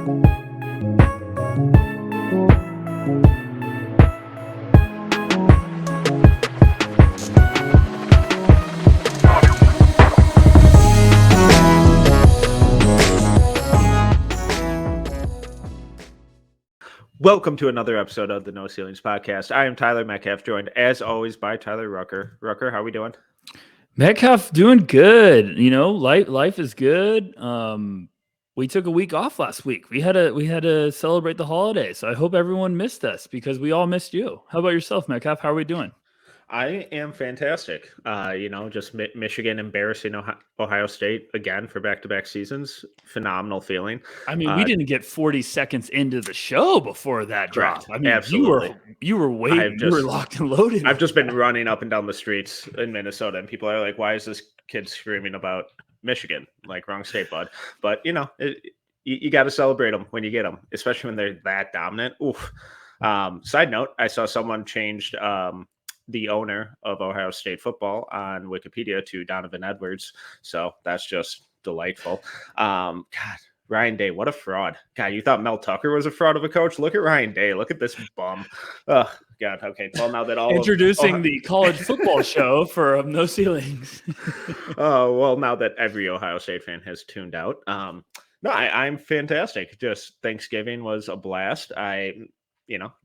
Welcome to another episode of the No Ceilings Podcast. I am Tyler Metcalf, joined as always by Tyler Rucker. Rucker, how are we doing? Metcalf doing good. You know, life is good. We took a week off last week. We had to celebrate the holiday. So I hope everyone missed us because we all missed you. How about yourself, Metcalf? How are we doing? I am fantastic. Just Michigan embarrassing Ohio State again for back-to-back seasons. Phenomenal feeling. I mean, we didn't get 40 seconds into the show before that Correct. drop. I mean, Absolutely. you were waiting. You were locked and loaded. I've just been running up and down the streets in Minnesota, and people are like, "Why is this kid screaming about Michigan?" Like, wrong state, bud. But you got to celebrate them when you get them, especially when they're that dominant. Oof. Side note: I saw someone changed the owner of Ohio State football on Wikipedia to Donovan Edwards. So that's just delightful. God, Ryan Day, what a fraud. God, you thought Mel Tucker was a fraud of a coach? Look at Ryan Day. Look at this bum. Oh, God. Okay. Well, now that introducing the college football show for No Ceilings. Oh, well, now that every Ohio State fan has tuned out. No, I'm fantastic. Just Thanksgiving was a blast. I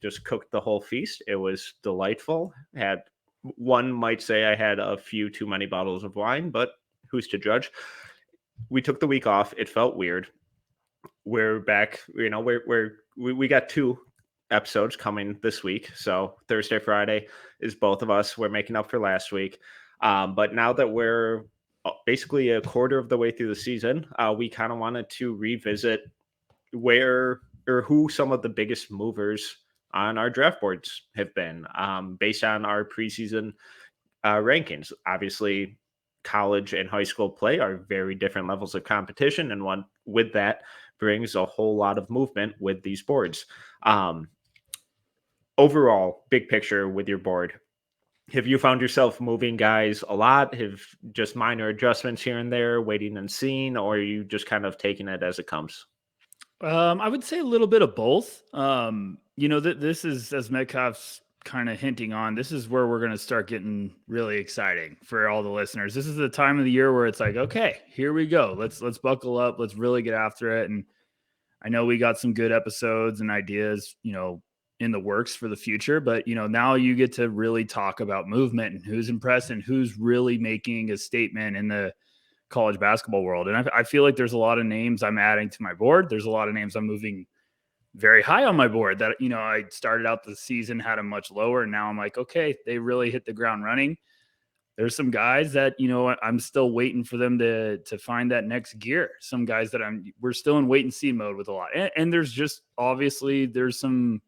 just cooked the whole feast. It was delightful. One might say I had a few too many bottles of wine, but who's to judge? We took the week off. It felt weird. We're back. We got 2 episodes coming this week. So Thursday, Friday is both of us. We're making up for last week. But now that we're basically a quarter of the way through the season, we kind of wanted to revisit who some of the biggest movers on our draft boards have been based on our preseason rankings. Obviously, college and high school play are very different levels of competition, and one with that brings a whole lot of movement with these boards. Overall, big picture with your board, have you found yourself moving guys a lot? Have just minor adjustments here and there, waiting and seeing, or are you just kind of taking it as it comes? I would say a little bit of both. This is, as Metcalf's kind of hinting on, this is where we're going to start getting really exciting for all the listeners. This is the time of the year where it's like, okay, here we go. Let's buckle up. Let's really get after it. And I know we got some good episodes and ideas, in the works for the future, but now you get to really talk about movement and who's impressed and who's really making a statement in the college basketball world. And I feel like there's a lot of names I'm adding to my board. There's a lot of names I'm moving very high on my board that, I started out the season, had them much lower. And now I'm like, okay, they really hit the ground running. There's some guys that, I'm still waiting for them to find that next gear. Some guys that we're still in wait and see mode with a lot. And there's just, obviously there's some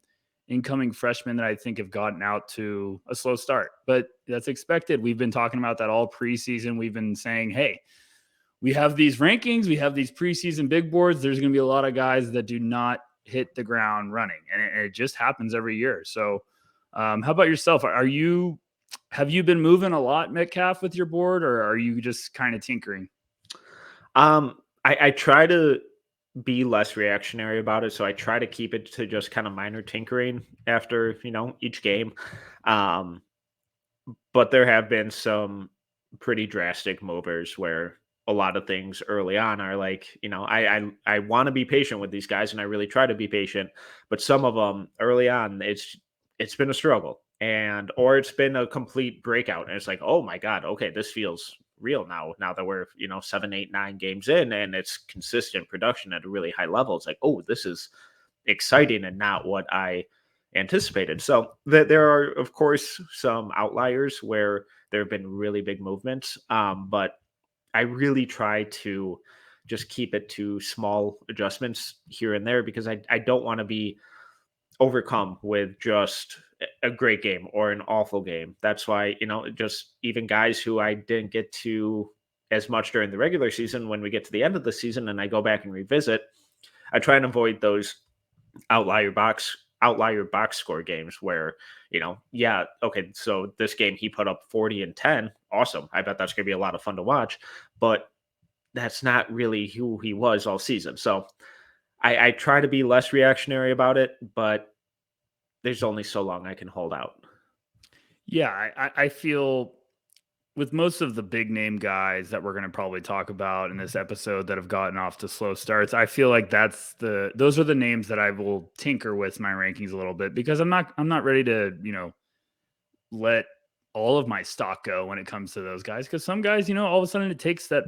incoming freshmen that I think have gotten out to a slow start, but that's expected. We've been talking about that all preseason. We've been saying, hey, we have these rankings, we have these preseason big boards. There's going to be a lot of guys that do not hit the ground running, and it just happens every year. So how about yourself? Have you been moving a lot, Metcalf, with your board, or are you just kind of tinkering? I try to be less reactionary about it. So I try to keep it to just kind of minor tinkering after, each game. But there have been some pretty drastic movers where a lot of things early on are like, I want to be patient with these guys, and I really try to be patient, but some of them early on, it's been a struggle, or it's been a complete breakout. And it's like, oh my God, okay, this feels real now that we're 7, 8, 9 games in, and it's consistent production at a really high level. It's like, oh, this is exciting and not what I anticipated. So there are, of course, some outliers where there have been really big movements, but I really try to just keep it to small adjustments here and there, because I don't want to be overcome with just a great game or an awful game. That's why, just even guys who I didn't get to as much during the regular season, when we get to the end of the season and I go back and revisit, I try and avoid those outlier box score games where, okay, so this game he put up 40 and 10. Awesome. I bet that's going to be a lot of fun to watch, but that's not really who he was all season. So I try to be less reactionary about it, but there's only so long I can hold out. Yeah, I feel with most of the big name guys that we're going to probably talk about in this episode that have gotten off to slow starts, I feel like those are the names that I will tinker with my rankings a little bit, because I'm not ready to, let all of my stock go when it comes to those guys. Because some guys, all of a sudden it takes that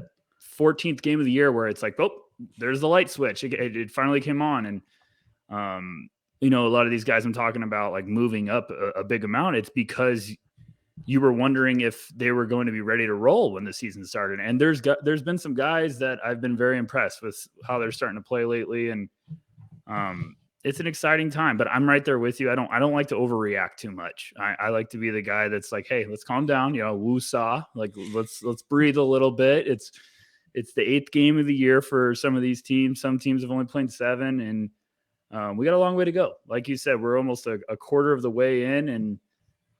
14th game of the year where it's like, oh, there's the light switch. It finally came on. And, a lot of these guys I'm talking about, like moving up a big amount, it's because you were wondering if they were going to be ready to roll when the season started. And there's been some guys that I've been very impressed with how they're starting to play lately. And, it's an exciting time, but I'm right there with you. I don't like to overreact too much. I like to be the guy that's like, hey, let's calm down. Woo-saw. Like let's breathe a little bit. It's the 8th game of the year for some of these teams. Some teams have only played 7, and we got a long way to go. Like you said, we're almost a quarter of the way in, and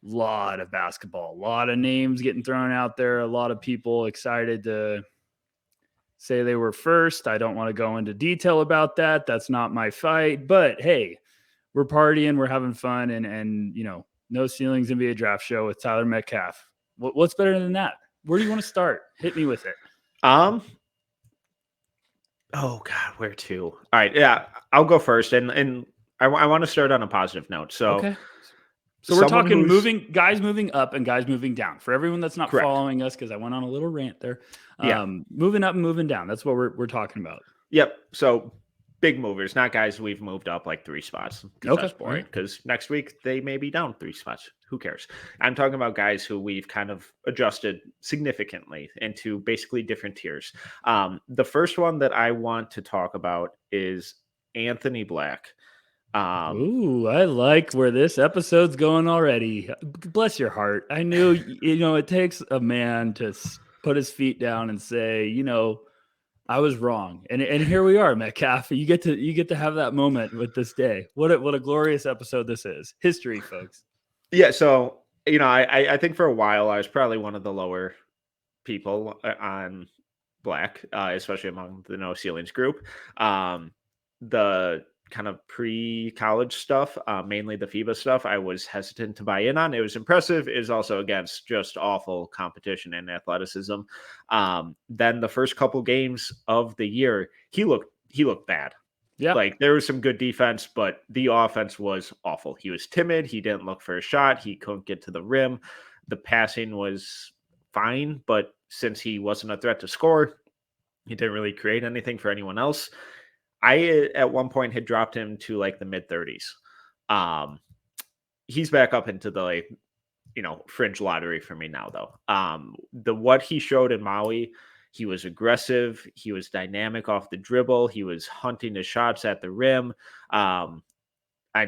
a lot of basketball, a lot of names getting thrown out there, a lot of people excited to say they were first. I don't want to go into detail about that. That's not my fight. But hey, we're partying, we're having fun, and no ceilings NBA draft show with Tyler Metcalf. What's better than that? Where do you want to start? Hit me with it. Oh God, where to? All right, yeah, I'll go first, and I want to start on a positive note. So, okay. So we're talking guys moving up and guys moving down. For everyone that's not following us, because I went on a little rant there. Moving up and moving down. That's what we're talking about. Yep. So big movers, not guys we've moved up like 3 spots. Okay. That's boring, because next week they may be down 3 spots. Who cares? I'm talking about guys who we've kind of adjusted significantly into basically different tiers. The first one that I want to talk about is Anthony Black. Ooh, I like where this episode's going already. Bless your heart. I knew, it takes a man to put his feet down and say, I was wrong. And here we are, Metcalf. You get to have that moment with this day. What a glorious episode this is. History, folks. Yeah. So, I think for a while I was probably one of the lower people on Black, especially among the No Ceilings group. The kind of pre-college stuff, mainly the FIBA stuff, I was hesitant to buy in on. It was impressive. It was also against just awful competition and athleticism. Then the first couple games of the year, he looked bad. Yeah. Like there was some good defense, but the offense was awful. He was timid. He didn't look for a shot. He couldn't get to the rim. The passing was fine, but since he wasn't a threat to score, he didn't really create anything for anyone else. I at one point had dropped him to like the mid 30s. He's back up into the fringe lottery for me now though. What he showed in Maui, he was aggressive, he was dynamic off the dribble, he was hunting his shots at the rim. I'm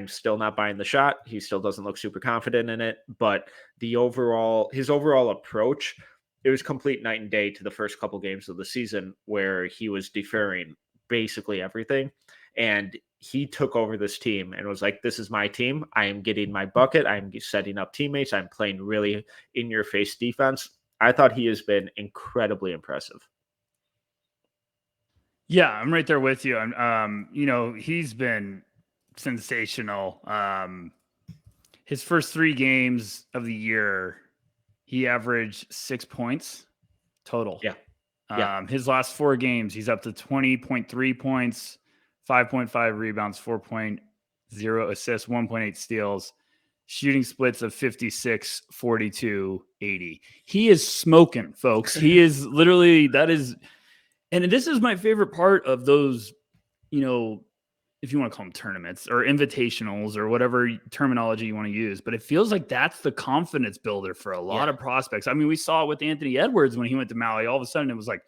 still not buying the shot. He still doesn't look super confident in it, but his overall approach, it was complete night and day to the first couple games of the season where he was deferring basically everything. And he took over this team and was like, this is my team. I am getting my bucket. I'm setting up teammates. I'm playing really in your face defense. I thought he has been incredibly impressive. Yeah, I'm right there with you. He's been sensational. His first 3 games of the year, he averaged 6 points total. Yeah. His last 4 games, he's up to 20.3 points, 5.5 rebounds, 4.0 assists, 1.8 steals, shooting splits of 56, 42, 80. He is smoking, folks. He is literally, and this is my favorite part of those, if you want to call them tournaments or invitationals or whatever terminology you want to use, but it feels like that's the confidence builder for a lot of prospects. I mean, we saw it with Anthony Edwards when he went to Maui. All of a sudden it was like,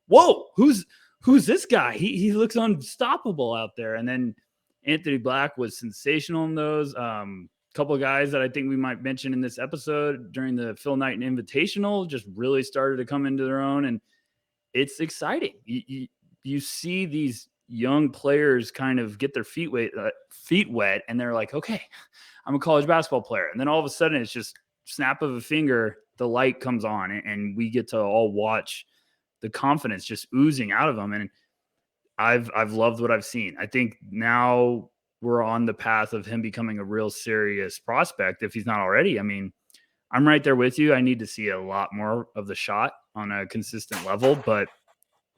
whoa, who's this guy? He looks unstoppable out there. And then Anthony Black was sensational in those. Couple of guys that I think we might mention in this episode during the Phil Knight and Invitational just really started to come into their own. And it's exciting. You see these young players kind of get their feet wet, and they're like, okay, I'm a college basketball player. And then all of a sudden it's just snap of a finger, the light comes on, and we get to all watch the confidence just oozing out of them. And I've loved what I've seen. I think now we're on the path of him becoming a real serious prospect if he's not already. I mean, I'm right there with you. I need to see a lot more of the shot on a consistent level, but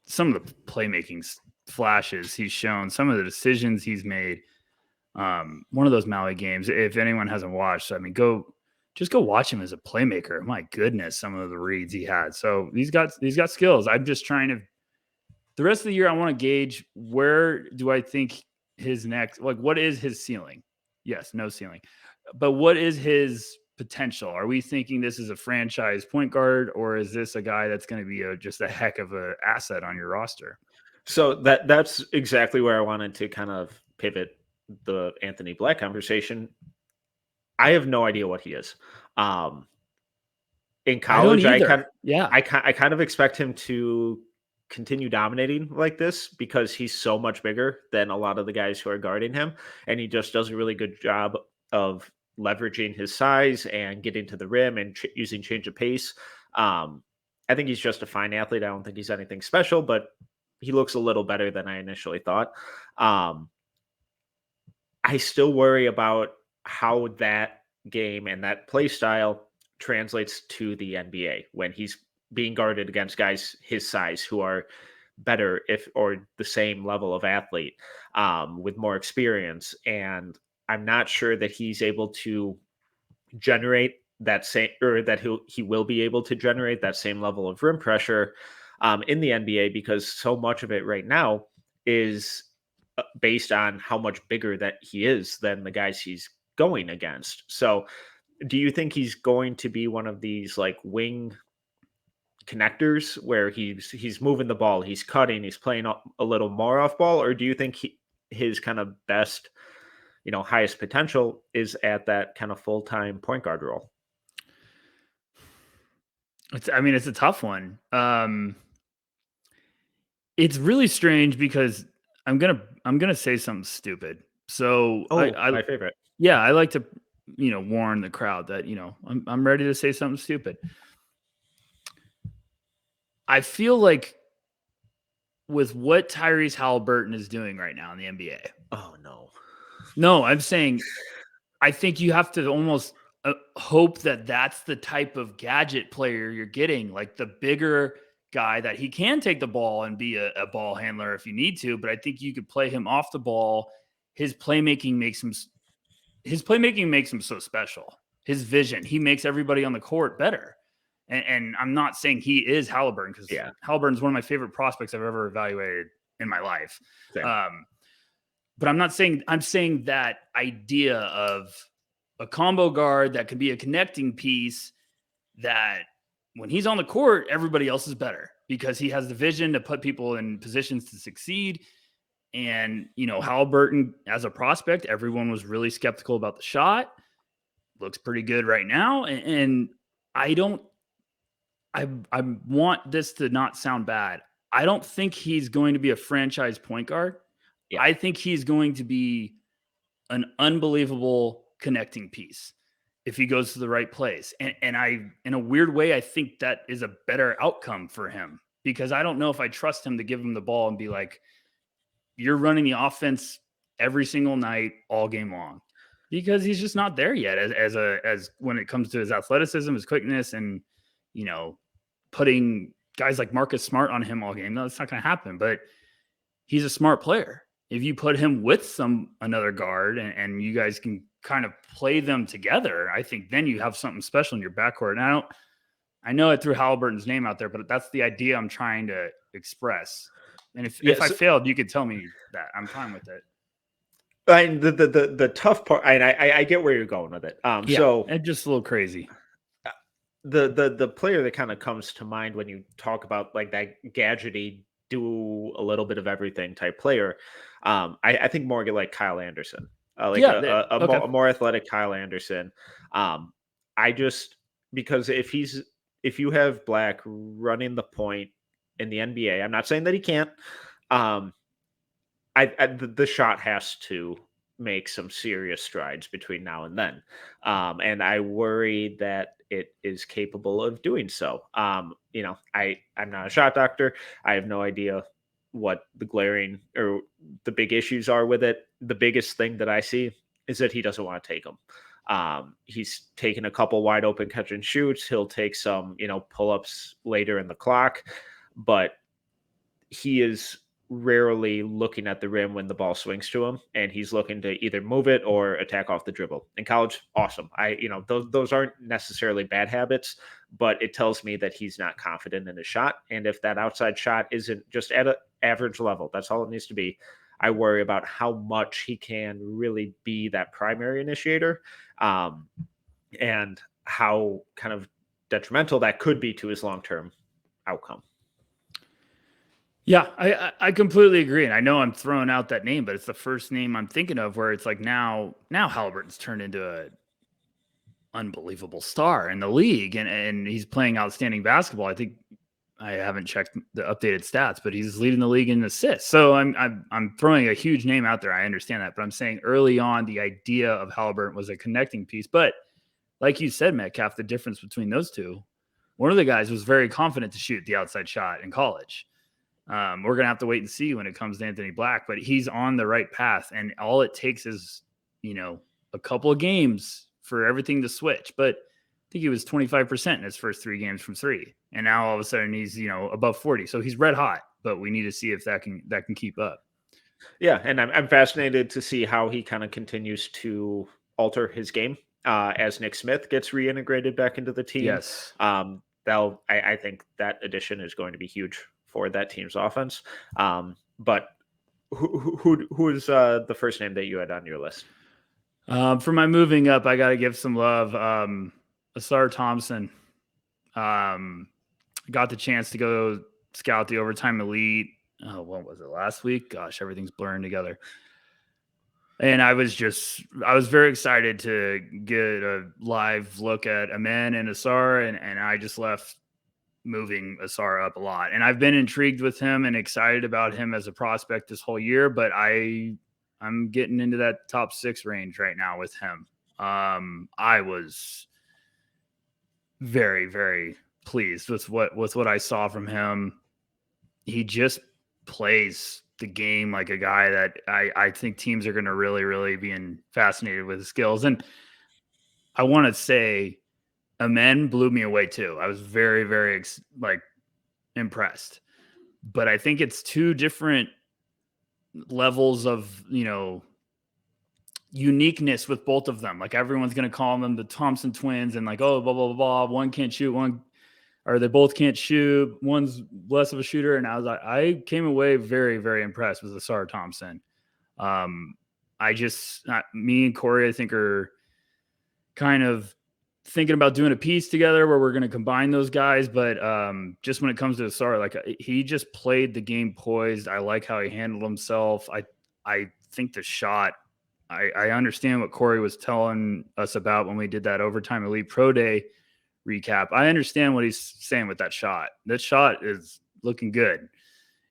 some of the playmaking flashes he's shown, some of the decisions he's made. One of those Maui games, if anyone hasn't watched, I mean, go watch him as a playmaker. My goodness, some of the reads he had. So he's got skills. I'm just trying to, the rest of the year, I want to gauge where do I think his next, like, what is his ceiling? Yes, no ceiling. But what is his potential? Are we thinking this is a franchise point guard, or is this a guy that's going to be just a heck of an asset on your roster? So that's exactly where I wanted to kind of pivot the Anthony Black conversation. I have no idea what he is. In I don't college, either. Yeah. I kind of expect him to continue dominating like this because he's so much bigger than a lot of the guys who are guarding him, and he just does a really good job of leveraging his size and getting to the rim and using change of pace. I think he's just a fine athlete. I don't think he's anything special, but he looks a little better than I initially thought. Um, I still worry about how that game and that play style translates to the NBA when he's being guarded against guys his size who are better if or the same level of athlete with more experience. And I'm not sure that he's able to generate that same or that he will be able to generate that same level of rim pressure in the NBA because so much of it right now is based on how much bigger that he is than the guys he's going against. So, do you think he's going to be one of these like wing connectors where he's moving the ball, he's cutting, he's playing a little more off ball, or do you think his kind of best, highest potential is at that kind of full-time point guard role? It's a tough one. It's really strange because I'm gonna say something stupid. So Oh, my favorite. yeah, I like to warn the crowd that I'm ready to say something stupid. I feel like with what Tyrese Halliburton is doing right now in the NBA. Oh no. No, I'm saying I think you have to almost hope that that's the type of gadget player you're getting, like the bigger guy that he can take the ball and be a ball handler if you need to. But I think you could play him off the ball. His playmaking makes him so special. His vision, he makes everybody on the court better. And I'm not saying he is Halliburton because Yeah. Halliburton's one of my favorite prospects I've ever evaluated in my life. Same. But I'm saying that idea of a combo guard that can be a connecting piece that when he's on the court, everybody else is better because he has the vision to put people in positions to succeed. And, Halliburton as a prospect, everyone was really skeptical about the shot. Looks pretty good right now. And I want this to not sound bad. I don't think he's going to be a franchise point guard. Yeah. I think he's going to be an unbelievable connecting piece if he goes to the right place. And I, in a weird way, I think that is a better outcome for him because I don't know if I trust him to give him the ball and be like, you're running the offense every single night, all game long, because he's just not there yet as when it comes to his athleticism, his quickness, and, putting guys like Marcus Smart on him all game. No, that's not going to happen, but he's a smart player. If you put him with another guard and you guys can kind of play them together, I think then you have something special in your backcourt. And I know I threw Halliburton's name out there, but that's the idea I'm trying to express. And if I failed, you could tell me that. I'm fine with it. And the tough part, and I get where you're going with it. So it's just a little crazy. The player that kind of comes to mind when you talk about like that gadgety, do a little bit of everything type player, I think more like Kyle Anderson, a more athletic Kyle Anderson. I just because if you have Black running the point in the NBA, I'm not saying that he can't. The shot has to make some serious strides between now and then, and I worry that it is capable of doing so. I'm not a shot doctor. I have no idea what the glaring or the big issues are with it. The biggest thing that I see is that he doesn't want to take them. He's taken a couple wide open catch and shoots. He'll take some, pull ups later in the clock, but he is rarely looking at the rim when the ball swings to him, and he's looking to either move it or attack off the dribble. In college, awesome. Those aren't necessarily bad habits, but it tells me that he's not confident in his shot. And if that outside shot isn't just at an average level, that's all it needs to be. I worry about how much he can really be that primary initiator, and how kind of detrimental that could be to his long-term outcome. Yeah, I completely agree. And I know I'm throwing out that name, but it's the first name I'm thinking of where it's like now Halliburton's turned into a unbelievable star in the league, and he's playing outstanding basketball. I think I haven't checked the updated stats, but he's leading the league in assists. So I'm throwing a huge name out there. I understand that, but I'm saying early on the idea of Halliburton was a connecting piece. But like you said, Metcalf, the difference between those two, one of the guys was very confident to shoot the outside shot in college. We're going to have to wait and see when it comes to Anthony Black, but he's on the right path. And all it takes is, a couple of games for everything to switch. But I think he was 25% in his first 3 games from 3. And now all of a sudden he's, above 40. So he's red hot, but we need to see if that can keep up. Yeah. And I'm fascinated to see how he kind of continues to alter his game as Nick Smith gets reintegrated back into the team. Yes. I think that addition is going to be huge for that team's offense. But who is the first name that you had on your list? For my moving up, I got to give some love. Ausar Thompson got the chance to go scout the overtime elite. Oh, what was it, last week? Gosh, everything's blurring together. And I was very excited to get a live look at Amen and Ausar, and I just left moving Ausar up a lot. And I've been intrigued with him and excited about him as a prospect this whole year, but I'm getting into that top 6 range right now with him. I was very, very pleased with what I saw from him. He just plays the game like a guy that I think teams are going to really, really be fascinated with his skills. And I want to say Amen blew me away too. I was very, very impressed, but I think it's 2 different levels of, uniqueness with both of them. Like everyone's going to call them the Thompson twins and like, oh, blah, blah, blah, blah. One can't shoot, or they both can't shoot. One's less of a shooter. And I came away very, very impressed with Ausar Thompson. Me and Corey, I think, are kind of thinking about doing a piece together where we're going to combine those guys. But just when it comes to Ausar, he just played the game poised. I like how he handled himself. I think the shot, I understand what Corey was telling us about when we did that overtime elite pro day recap. I understand what he's saying with that shot. That shot is looking good.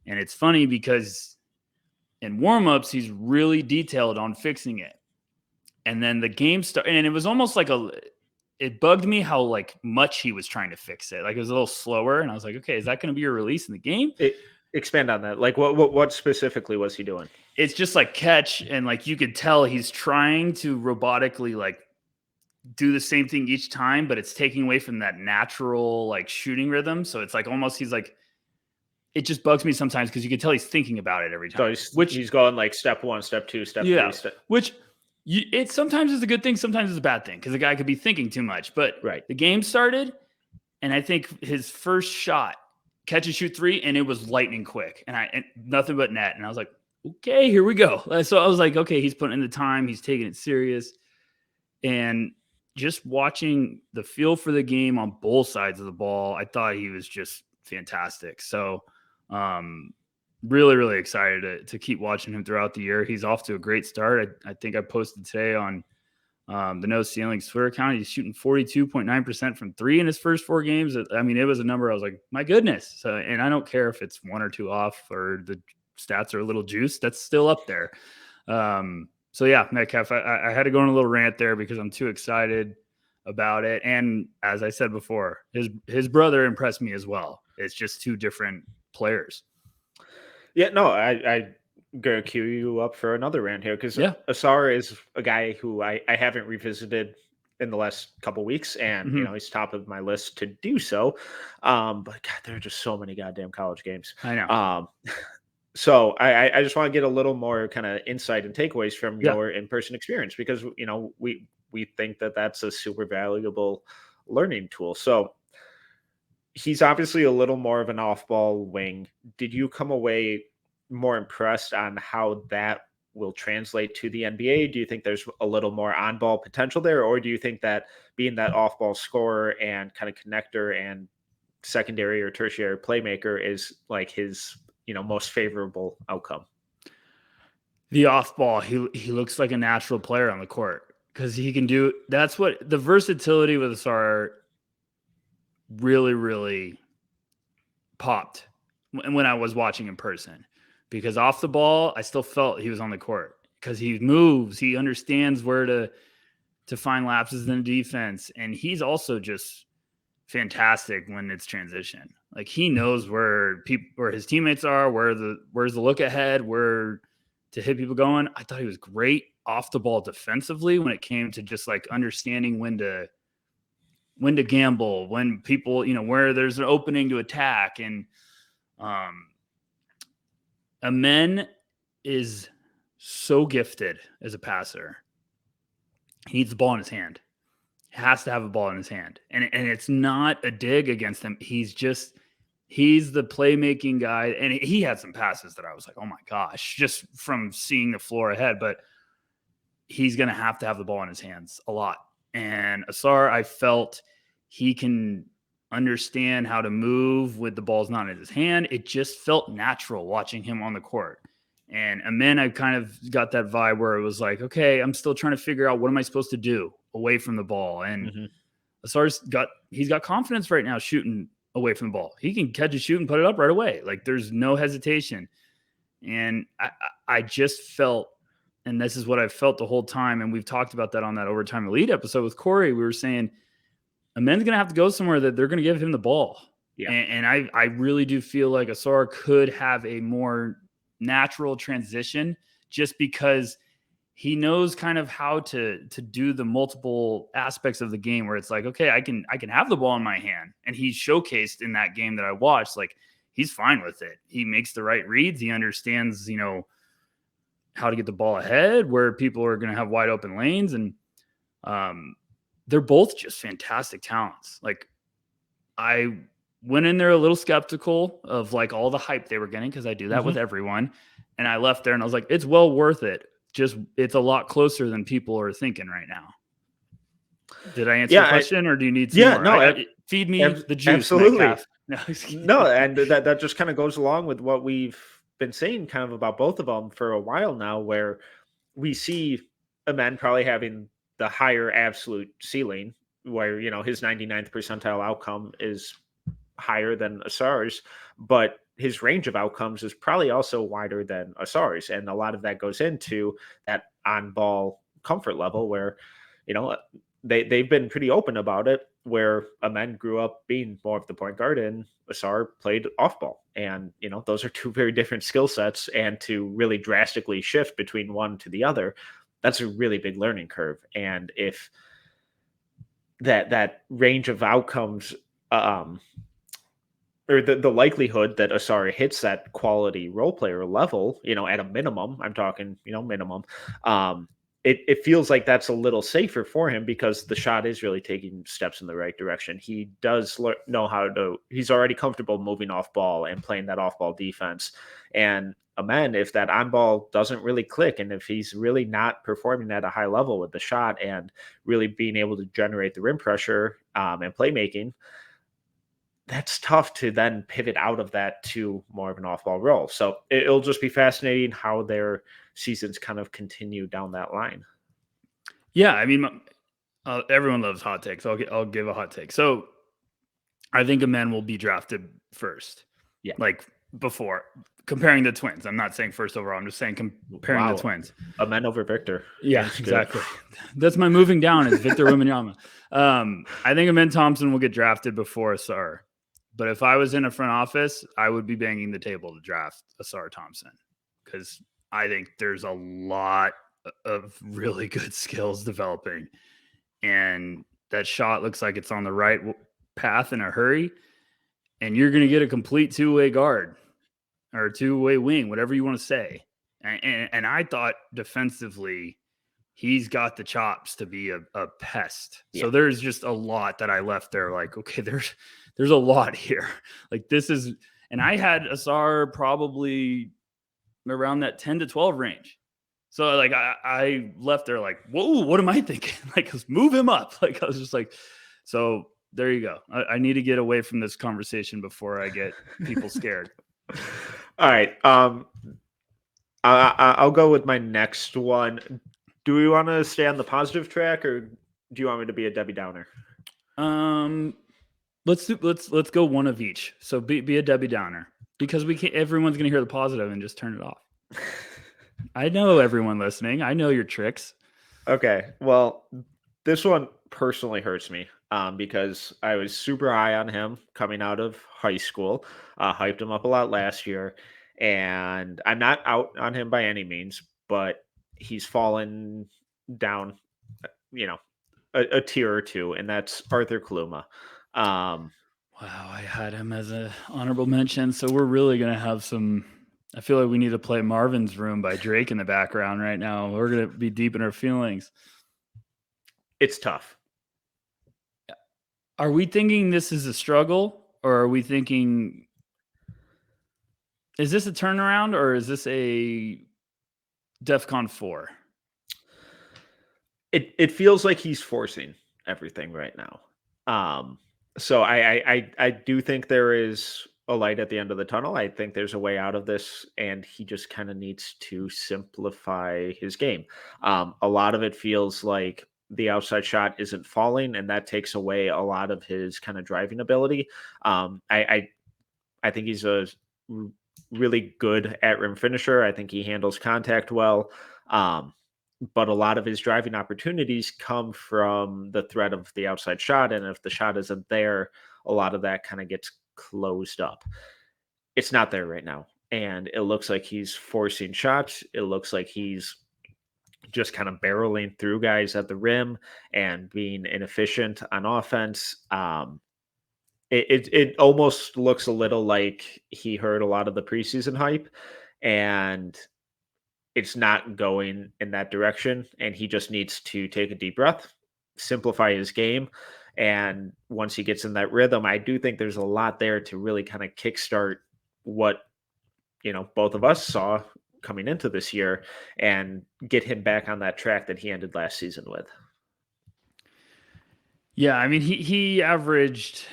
And it's funny because in warmups, he's really detailed on fixing it. And then the game started, and it was almost like it bugged me how much he was trying to fix it. Like it was a little slower. And I was like, okay, is that going to be your release in the game? Expand on that. Like what specifically was he doing? It's just catch. And you could tell he's trying to robotically do the same thing each time, but it's taking away from that natural shooting rhythm. So it's almost he's it just bugs me sometimes because you can tell he's thinking about it every time. So he's going step 1, step 2, step 3. Which it sometimes is a good thing, sometimes it's a bad thing because the guy could be thinking too much. But the game started, and I think his first shot, catch and shoot 3, and it was lightning quick, and nothing but net. And I was like, okay, here we go. So I was like, okay, he's putting in the time, he's taking it serious, and just watching the feel for the game on both sides of the ball, I thought he was just fantastic. So really, really excited to keep watching him throughout the year. He's off to a great start. I think I posted today on the No Ceilings Twitter account. He's shooting 42.9% from 3 in his first 4 games. I mean, it was a number I was like, my goodness. So, and I don't care if it's 1 or 2 off or the stats are a little juiced. That's still up there. So yeah, Metcalf, I had to go on a little rant there because I'm too excited about it. And as I said before, his brother impressed me as well. It's just 2 different players. Yeah, no, I gonna cue you up for another rant here because Yeah. Asar is a guy who I haven't revisited in the last couple weeks, and Mhm. he's top of my list to do so. But God, there are just so many goddamn college games. I know. Um, so I just want to get a little more kind of insight and takeaways from Yeah. your in person experience because we think that that's a super valuable learning tool. So he's obviously a little more of an off-ball wing. Did you come away more impressed on how that will translate to the NBA? Do you think there's a little more on-ball potential there, or do you think that being that off-ball scorer and kind of connector and secondary or tertiary playmaker is like his, most favorable outcome? The off ball, he looks like a natural player on the court because he can do. That's what the versatility with Asar really, really popped when I was watching in person. Because off the ball, I still felt he was on the court because he moves, he understands where to find lapses in the defense, and he's also just fantastic when it's transition. Like he knows where his teammates are, where's the look ahead, where to hit people going. I thought he was great off the ball defensively when it came to just like understanding when to gamble, when people, where there's an opening to attack. And Amen is so gifted as a passer. He needs the ball in his hand. He has to have a ball in his hand. And it's not a dig against him. He's the playmaking guy. And he had some passes that I was like, oh my gosh, just from seeing the floor ahead. But he's going to have the ball in his hands a lot. And Asar, I felt he can understand how to move with the ball's not in his hand. It just felt natural watching him on the court. And Amen, I kind of got that vibe where it was like, okay, I'm still trying to figure out what am I supposed to do away from the ball. And Asar's he's got confidence right now shooting away from the ball. He can catch a shoot and put it up right away. Like there's no hesitation. And I just felt, and this is what I've felt the whole time, and we've talked about that on that Overtime Elite episode with Corey. We were saying Amen's going to have to go somewhere that they're going to give him the ball. Yeah. And I really do feel like Asar could have a more natural transition just because he knows kind of how to do the multiple aspects of the game where it's like, okay, I can have the ball in my hand. And he showcased in that game that I watched, like he's fine with it. He makes the right reads. He understands, how to get the ball ahead, where people are going to have wide open lanes. And they're both just fantastic talents. Like I went in there a little skeptical of like all the hype they were getting, because I do that with everyone. And I left there and I was like, it's well worth it. Just it's a lot closer than people are thinking right now. Did I answer your question, or do you need some more? No, feed me the juice. Absolutely. No, and that just kind of goes along with what we've been saying kind of about both of them for a while now, where we see Amen probably having the higher absolute ceiling, where his 99th percentile outcome is higher than Asar's, but his range of outcomes is probably also wider than Asar's, and a lot of that goes into that on-ball comfort level where they've been pretty open about it, where Amen grew up being more of the point guard and Ausar played off ball. And, those are two very different skill sets, and to really drastically shift between one to the other, that's a really big learning curve. And if that range of outcomes, or the likelihood that Ausar hits that quality role player level, at a minimum, I'm talking, minimum, it feels like that's a little safer for him because the shot is really taking steps in the right direction. He does know he's already comfortable moving off ball and playing that off ball defense. And Amen, if that on ball doesn't really click, and if he's really not performing at a high level with the shot and really being able to generate the rim pressure and playmaking, that's tough to then pivot out of that to more of an off ball role. So it'll just be fascinating how their seasons kind of continue down that line. Yeah, I mean, everyone loves hot takes. I'll give a hot take. So I think Amen will be drafted first. Yeah, like before comparing the Twins. I'm not saying first overall. I'm just saying comparing the Twins. Amen over Victor. Yeah, exactly. That's my moving down is Victor Wembanyama. I think Amen Thompson will get drafted before Ausar. But if I was in a front office, I would be banging the table to draft Ausar Thompson because I think there's a lot of really good skills developing. And that shot looks like it's on the right path in a hurry. And you're going to get a complete two-way guard or two-way wing, whatever you want to say. And I thought defensively, he's got the chops to be a pest. Yeah. So there's just a lot that I left there. Like, okay, there's a lot here. Like this is, and I had Ausar probably around that 10 to 12 range. So like I left there like, whoa, what am I thinking? Like, let's move him up. Like I was just like, so there you go. I need to get away from this conversation before I get people scared. All right. I'll go with my next one. Do we want to stay on the positive track, or do you want me to be a Debbie Downer? Let's go one of each. So be a Debbie Downer because we can't. Everyone's gonna hear the positive and just turn it off. I know everyone listening. I know your tricks. Okay. Well, this one personally hurts me because I was super high on him coming out of high school. Hyped him up a lot last year, and I'm not out on him by any means, but he's fallen down, a tier or two, and that's Arthur Kaluma. Wow, I had him as an honorable mention, so we're really going to have some. I feel like we need to play Marvin's Room by Drake in the background right now. We're going to be deep in our feelings. It's tough. Are we thinking this is a struggle, or are we thinking, is this a turnaround, or is this a DEFCON 4? It feels like he's forcing everything right now. So I do think there is a light at the end of the tunnel. I think there's a way out of this, and he just kind of needs to simplify his game. A lot of it feels like the outside shot isn't falling, and that takes away a lot of his kind of driving ability. I think he's a really good at rim finisher. I think he handles contact well. But a lot of his driving opportunities come from the threat of the outside shot. And if the shot isn't there, a lot of that kind of gets closed up. It's not there right now. And it looks like he's forcing shots. It looks like he's just kind of barreling through guys at the rim and being inefficient on offense. It almost looks a little like he heard a lot of the preseason hype, and it's not going in that direction, and he just needs to take a deep breath, simplify his game, and once he gets in that rhythm, I do think there's a lot there to really kind of kickstart what both of us saw coming into this year and get him back on that track that he ended last season with. Yeah, I mean he averaged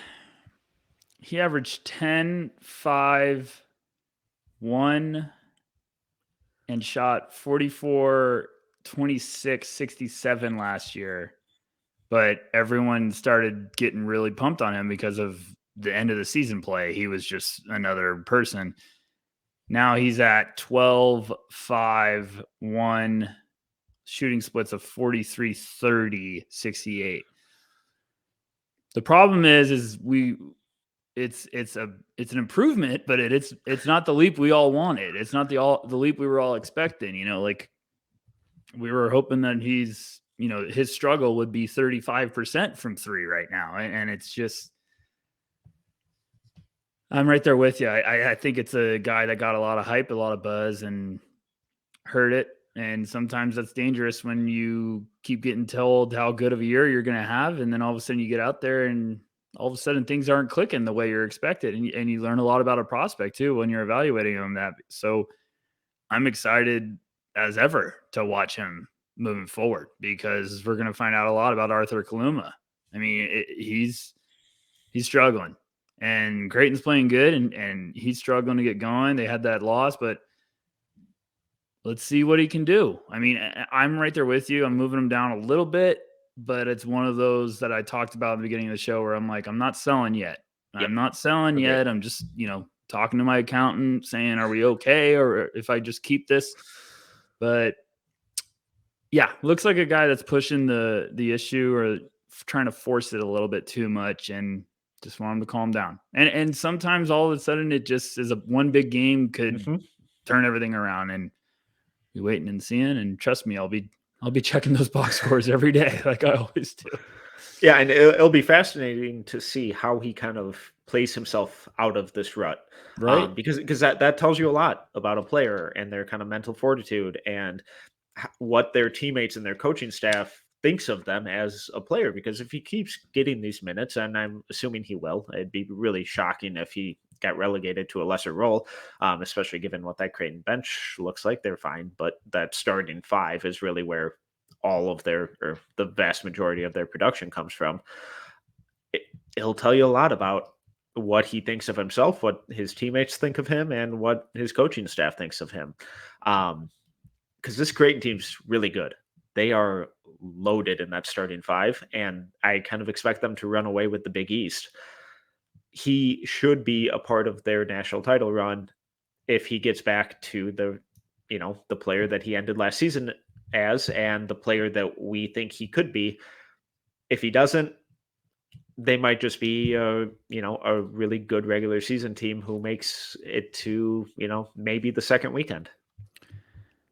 10, 5, 1 and shot 44, 26, 67 last year. But everyone started getting really pumped on him because of the end of the season play. He was just another person. Now he's at 12, 5, 1, shooting splits of 43, 30, 68. The problem is it's an improvement, but it's not the leap we all wanted. It's not the leap we were all expecting. Like we were hoping that he's his struggle would be 35% from three right now, and it's just I'm right there with you. I think it's a guy that got a lot of hype, a lot of buzz, and heard it. And sometimes that's dangerous when you keep getting told how good of a year you're going to have, and then all of a sudden you get out there and all of a sudden things aren't clicking the way you're expected. And you learn a lot about a prospect too when you're evaluating them. So I'm excited as ever to watch him moving forward because we're going to find out a lot about Arthur Kaluma. I mean, he's struggling, and Creighton's playing good, and he's struggling to get going. They had that loss, but let's see what he can do. I mean, I'm right there with you. I'm moving him down a little bit, but it's one of those that I talked about at the beginning of the show where I'm like, I'm not selling yet. Yep. I'm not selling yet. I'm just, talking to my accountant saying, are we okay? Or if I just keep this, but yeah, looks like a guy that's pushing the issue or trying to force it a little bit too much. And Just want him to calm down. And sometimes all of a sudden it just is one big game could turn everything around, and be waiting and seeing. And trust me, I'll be checking those box scores every day, like I always do. Yeah, and it'll be fascinating to see how he kind of plays himself out of this rut, Right. because that tells you a lot about a player and their kind of mental fortitude and what their teammates and their coaching staff thinks of them as a player. Because if he keeps getting these minutes, and I'm assuming he will, it'd be really shocking if he got relegated to a lesser role, especially given what that Creighton bench looks like. They're fine, but that starting five is really where all of their, or the vast majority of their production comes from. It'll tell you a lot about what he thinks of himself, what his teammates think of him, and what his coaching staff thinks of him. Because this Creighton team's really good. They are loaded in that starting five, and I kind of expect them to run away with the Big East. He should be a part of their national title run if he gets back to the player that he ended last season as, and the player that we think he could be. If he doesn't, they might just be a really good regular season team who makes it to, maybe the second weekend.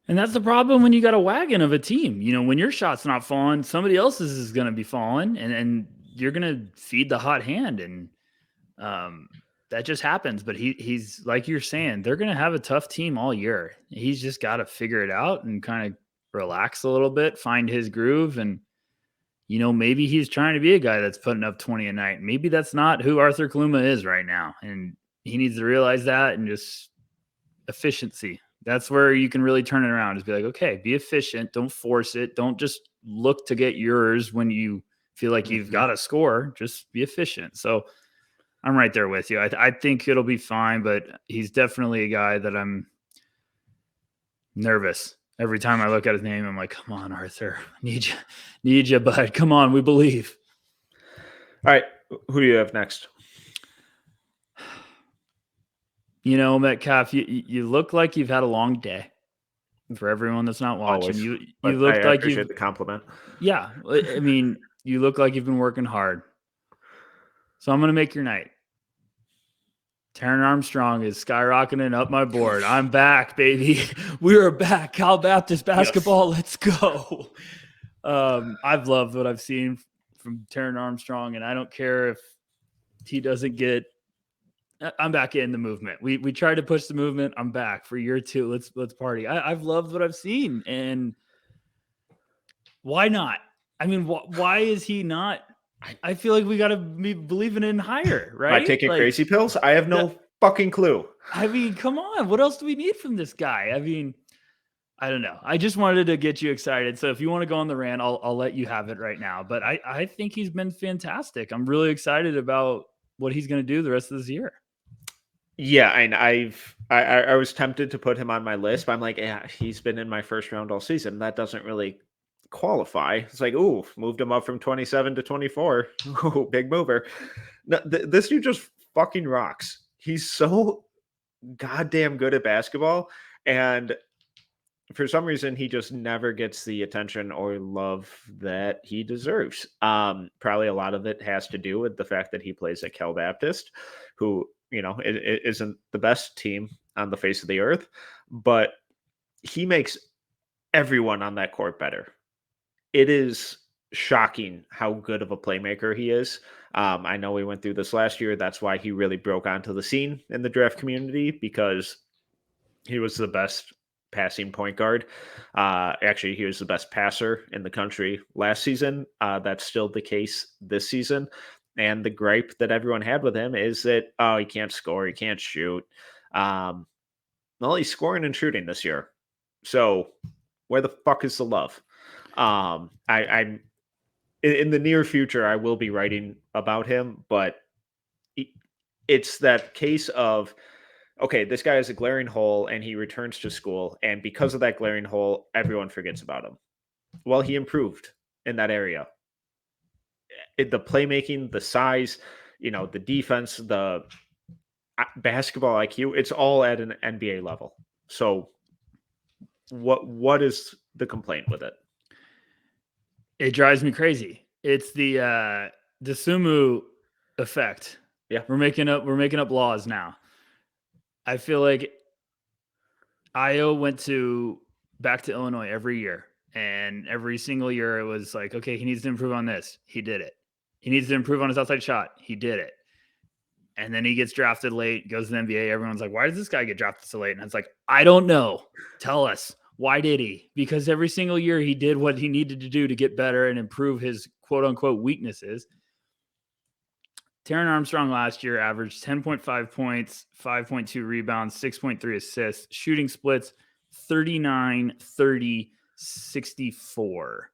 And that's the problem when you got a wagon of a team. When your shot's not falling, somebody else's is going to be falling, and you're going to feed the hot hand. And that just happens. But he's like you're saying, they're going to have a tough team all year. He's just got to figure it out and kind of relax a little bit, find his groove. And, maybe he's trying to be a guy that's putting up 20 a night. Maybe that's not who Arthur Kaluma is right now. And he needs to realize that, and just efficiency. That's where you can really turn it around, is be like, okay, be efficient. Don't force it. Don't just look to get yours when you feel like you've got to score. Just be efficient. So I'm right there with you. I think it'll be fine, but he's definitely a guy that I'm nervous. Every time I look at his name, I'm like, come on, Arthur, need you, bud. Come on, we believe. All right, who do you have next? Metcalf, you look like you've had a long day. For everyone that's not watching, Always. you But look I like appreciate the compliment. Yeah, I mean, you look like you've been working hard. So I'm going to make your night. Taran Armstrong is skyrocketing up my board. I'm back, baby. We are back. Cal Baptist basketball. Yes. Let's go. I've loved what I've seen from Taran Armstrong, and I don't care if he doesn't get. I'm back in the movement. We tried to push the movement. I'm back for year 2. Let's party. I've loved what I've seen, and why not? I mean, why is he not? I feel like we got to be believing in higher, right? By taking crazy pills? I have no fucking clue. I mean, come on. What else do we need from this guy? I mean, I don't know. I just wanted to get you excited. So if you want to go on the rant, I'll let you have it right now. But I think he's been fantastic. I'm really excited about what he's going to do the rest of this year. Yeah, and I was tempted to put him on my list, but I'm like, yeah, he's been in my first round all season. That doesn't really qualify. It's like, ooh, moved him up from 27 to 24. Ooh, big mover. No, this dude just fucking rocks. He's so goddamn good at basketball, and for some reason he just never gets the attention or love that he deserves. Probably a lot of it has to do with the fact that he plays at Cal Baptist, who, it isn't the best team on the face of the earth, but he makes everyone on that court better. It is shocking how good of a playmaker he is. I know we went through this last year. That's why he really broke onto the scene in the draft community, because he was the best passing point guard. Actually, he was the best passer in the country last season. That's still the case this season. And the gripe that everyone had with him is that, he can't score, he can't shoot. Well, he's scoring and shooting this year. So where the fuck is the love? I'm in the near future, I will be writing about him, but it's that case of, okay, this guy is a glaring hole and he returns to school, and because of that glaring hole, everyone forgets about him. Well, he improved in that area. The playmaking, the size, the defense, the basketball IQ, it's all at an NBA level. So what is the complaint with it? It drives me crazy. It's the Sumu effect. Yeah. We're making up laws now. I feel like Io went back to Illinois every year, and every single year it was like, okay, he needs to improve on this. He did it. He needs to improve on his outside shot. He did it. And then he gets drafted late, goes to the NBA. Everyone's like, why does this guy get drafted so late? And it's like, I don't know. Tell us. Why did he? Because every single year he did what he needed to do to get better and improve his quote unquote weaknesses. Taran Armstrong last year averaged 10.5 points, 5.2 rebounds, 6.3 assists, shooting splits 39, 30, 64.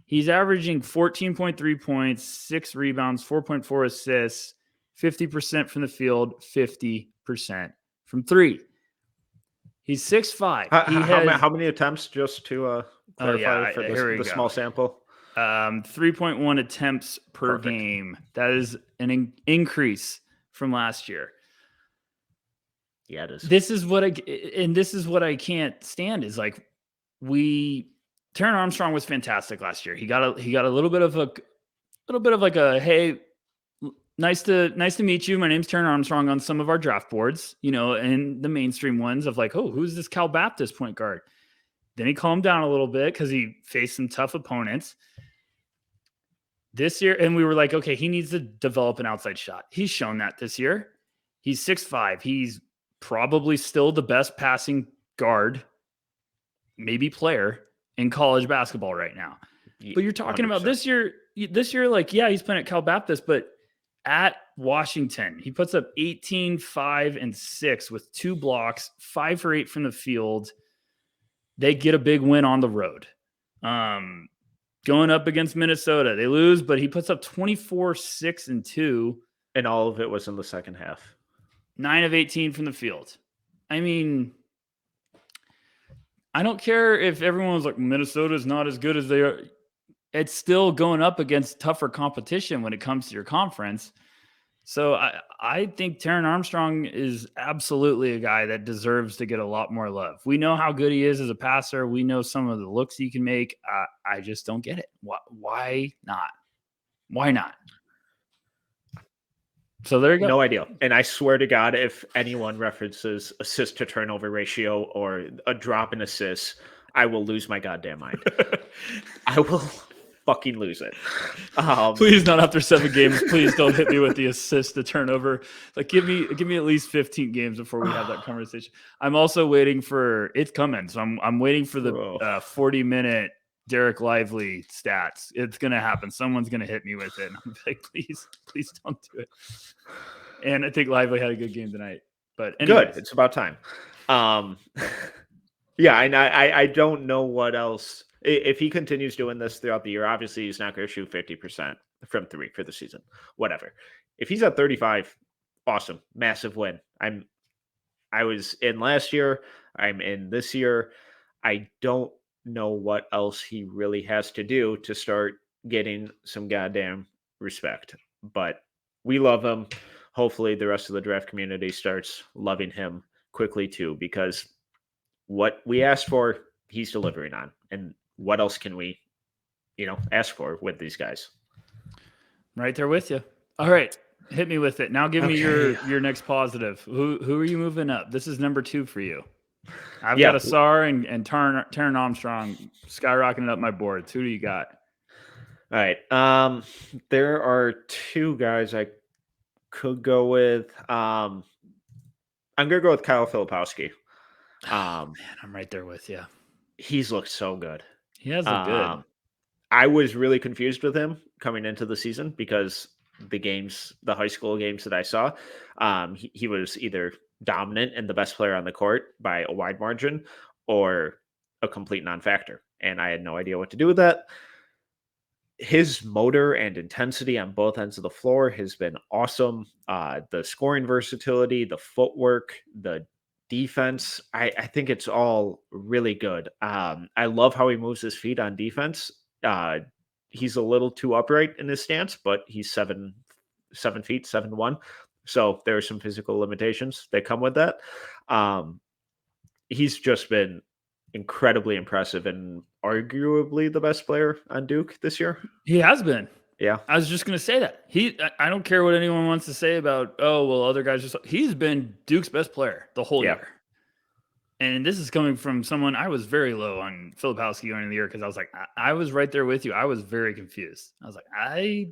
He's averaging 14.3 points, 6 rebounds, 4.4 assists, 50% from the field, 50% from three. He's 6'5". How many attempts, just to clarify for the small sample? 3.1 attempts per game. That is an increase from last year. Yeah, it is. This is what I can't stand is like Taran Armstrong was fantastic last year. He got a little bit of like a, hey, nice to meet you. My name's Taran Armstrong on some of our draft boards, and the mainstream ones of like, oh, who's this Cal Baptist point guard? Then he calmed down a little bit because he faced some tough opponents this year. And we were like, okay, he needs to develop an outside shot. He's shown that this year. He's 6'5". He's probably still the best passing guard, maybe player in college basketball right now. But you're talking 100%. About this year, like, yeah, he's playing at Cal Baptist, but at Washington, he puts up 18, 5, and 6 with 2 blocks, 5 for 8 from the field. They get a big win on the road. Going up against Minnesota, they lose, but he puts up 24, 6, and 2. And all of it was in the second half. 9 of 18 from the field. I mean, I don't care if everyone's like, Minnesota's not as good as they are. It's still going up against tougher competition when it comes to your conference. So I think Taran Armstrong is absolutely a guy that deserves to get a lot more love. We know how good he is as a passer. We know some of the looks he can make. I just don't get it. Why not? Why not? So there you go. No idea. And I swear to God, if anyone references assist to turnover ratio or a drop in assists, I will lose my goddamn mind. I will fucking lose it. Please not after 7 games. Please don't hit me with the assist to turnover. Like give me at least 15 games before we have that conversation. I'm also waiting for it's coming. So I'm waiting for the 40-minute Derek Lively stats. It's gonna happen. Someone's gonna hit me with it. And I'm like, please don't do it. And I think Lively had a good game tonight. But anyways. Good. It's about time. Yeah, and I don't know what else. If he continues doing this throughout the year, obviously he's not going to shoot 50% from 3 for the season. Whatever. If he's at 35, awesome, massive win. I was in last year. I'm in this year. I don't know what else he really has to do to start getting some goddamn respect. But we love him. Hopefully the rest of the draft community starts loving him quickly too, because what we asked for, he's delivering on. And what else can we, ask for with these guys? Right there with you. All right. Hit me with it. Now give me your next positive. Who are you moving up? This is number 2 for you. I've got Ausar and Taran Armstrong skyrocketing up my boards. Who do you got? All right. There are 2 guys I could go with. I'm going to go with Kyle Filipowski. Man, I'm right there with you. He's looked so good. He has looked good. I was really confused with him coming into the season because the high school games that I saw, he was either dominant and the best player on the court by a wide margin or a complete non-factor. And I had no idea what to do with that. His motor and intensity on both ends of the floor has been awesome. The scoring versatility, the footwork, the defense, I think it's all really good. I love how he moves his feet on defense. He's a little too upright in his stance, but he's 7 feet, 7'1". So there are some physical limitations that come with that. He's just been incredibly impressive and arguably the best player on Duke this year. He has been. Yeah. I was just going to say that. I don't care what anyone wants to say about, oh, well, other guys just, he's been Duke's best player the whole Yeah. year. And this is coming from someone, I was very low on Filipowski going into the year because I was like, I was right there with you. I was very confused. I was like, I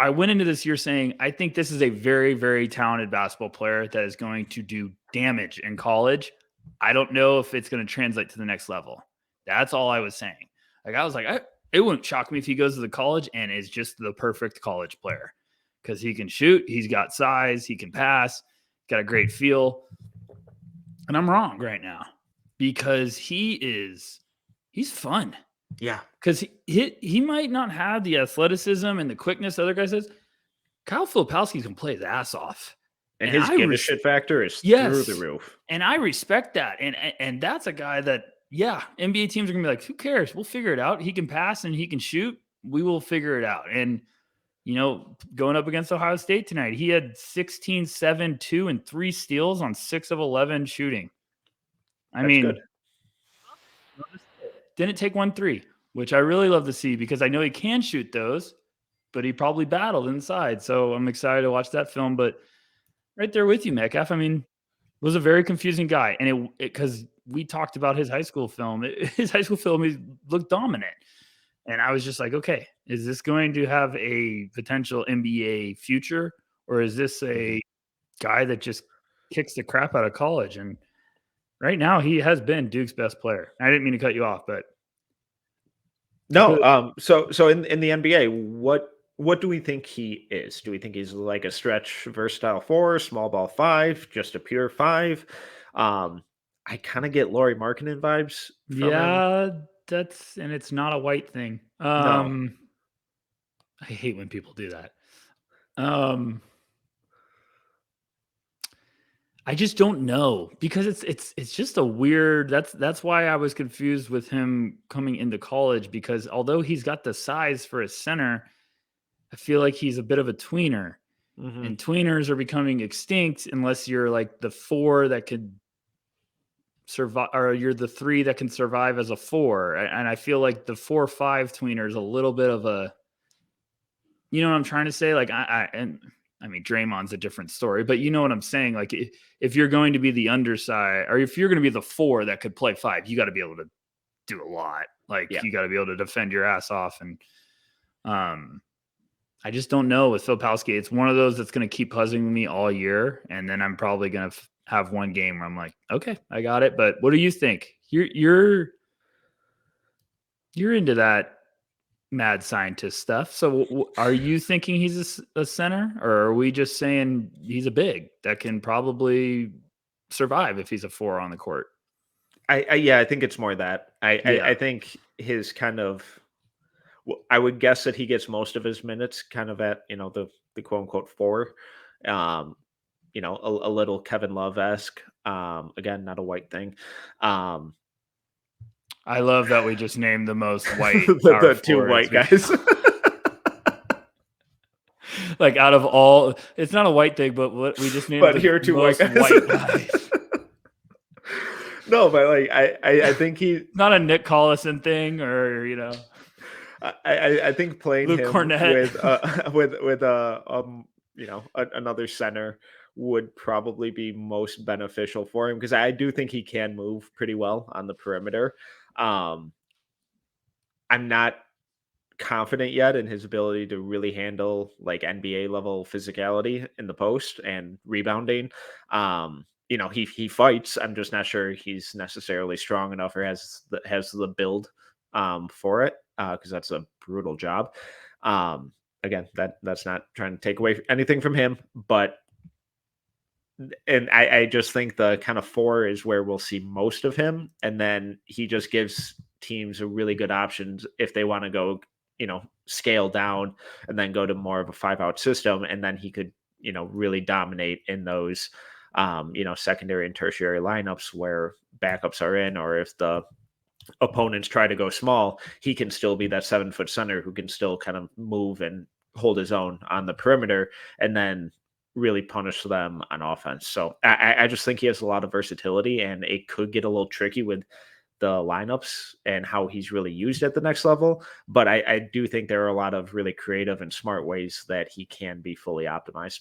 went into this year saying, I think this is a very, very talented basketball player that is going to do damage in college. I don't know if it's going to translate to the next level. That's all I was saying. Like, I was like, it wouldn't shock me if he goes to the college and is just the perfect college player because he can shoot. He's got size. He can pass. Got a great feel. And I'm wrong right now because he's fun. Yeah. Because he might not have the athleticism and the quickness other guys has. Kyle Filipowski can play his ass off. And his give a shit factor is through the roof. And I respect that. And that's a guy that, yeah, NBA teams are going to be like, who cares? We'll figure it out. He can pass and he can shoot. We will figure it out. And, going up against Ohio State tonight, he had 16, 7, 2, and 3 steals on 6 of 11 shooting. Good. Didn't take 1 3, which I really love to see because I know he can shoot those, but he probably battled inside. So I'm excited to watch that film. But right there with you, Metcalf, was a very confusing guy. And because we talked about his high school film. His high school film, he looked dominant. And I was just like, okay, is this going to have a potential NBA future? Or is this a guy that just kicks the crap out of college? And right now he has been Duke's best player. I didn't mean to cut you off, but. No. So in the NBA, what do we think he is? Do we think he's like a stretch versatile 4, small ball 5, just a pure 5? I kind of get Lauri Markkanen vibes from him. And it's not a white thing. No. I hate when people do that. I just don't know because it's just a weird. That's why I was confused with him coming into college because although he's got the size for a center, I feel like he's a bit of a tweener, and tweeners are becoming extinct unless you're like the 4 that could survive, or you're the 3 that can survive as a 4. And I feel like the 4-5 tweener is a little bit of a, you know what I'm trying to say? Like Draymond's a different story, but you know what I'm saying? Like if you're going to be the underside, or if you're going to be the 4 that could play 5, you got to be able to do a lot. Like you got to be able to defend your ass off. And I just don't know with Filipowski. It's one of those that's going to keep puzzling me all year. And then I'm probably going to have one game where I'm like, okay, I got it. But what do you think? You're into that mad scientist stuff. So are you thinking he's a center, or are we just saying he's a big that can probably survive if he's a 4 on the court? I think it's more that I think his kind of, I would guess that he gets most of his minutes kind of at, the quote unquote 4, a little Kevin Love-esque, again, not a white thing. I love that we just named the most white the 2 white guys. Like out of all, it's not a white thing, but what we just named. But here are 2 white guys. No, but like I think he not a Nick Collison thing, or I think playing Luke him Cornett. with another center would probably be most beneficial for him because I do think he can move pretty well on the perimeter. I'm not confident yet in his ability to really handle like NBA level physicality in the post and rebounding. He fights. I'm just not sure he's necessarily strong enough or has the build for it because that's a brutal job. Again, that's not trying to take away anything from him, but I just think the kind of 4 is where we'll see most of him, and then he just gives teams a really good options if they want to go, scale down and then go to more of a 5-out system, and then he could, really dominate in those, secondary and tertiary lineups where backups are in, or if the opponents try to go small, he can still be that 7-foot center who can still kind of move and hold his own on the perimeter, and then really punish them on offense. So I just think he has a lot of versatility, and it could get a little tricky with the lineups and how he's really used at the next level. But I do think there are a lot of really creative and smart ways that he can be fully optimized.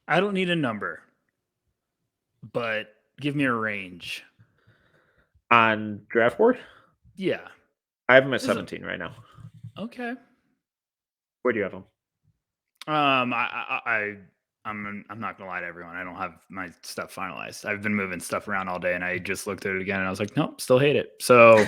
I don't need a number, but give me a range. On draft board, Yeah. I have him at This is 17 right now. okay. Where do you have him? I'm not gonna lie to everyone. I don't have my stuff finalized. I've been moving stuff around all day, and I just looked at it again, and I was like, nope, still hate it. So,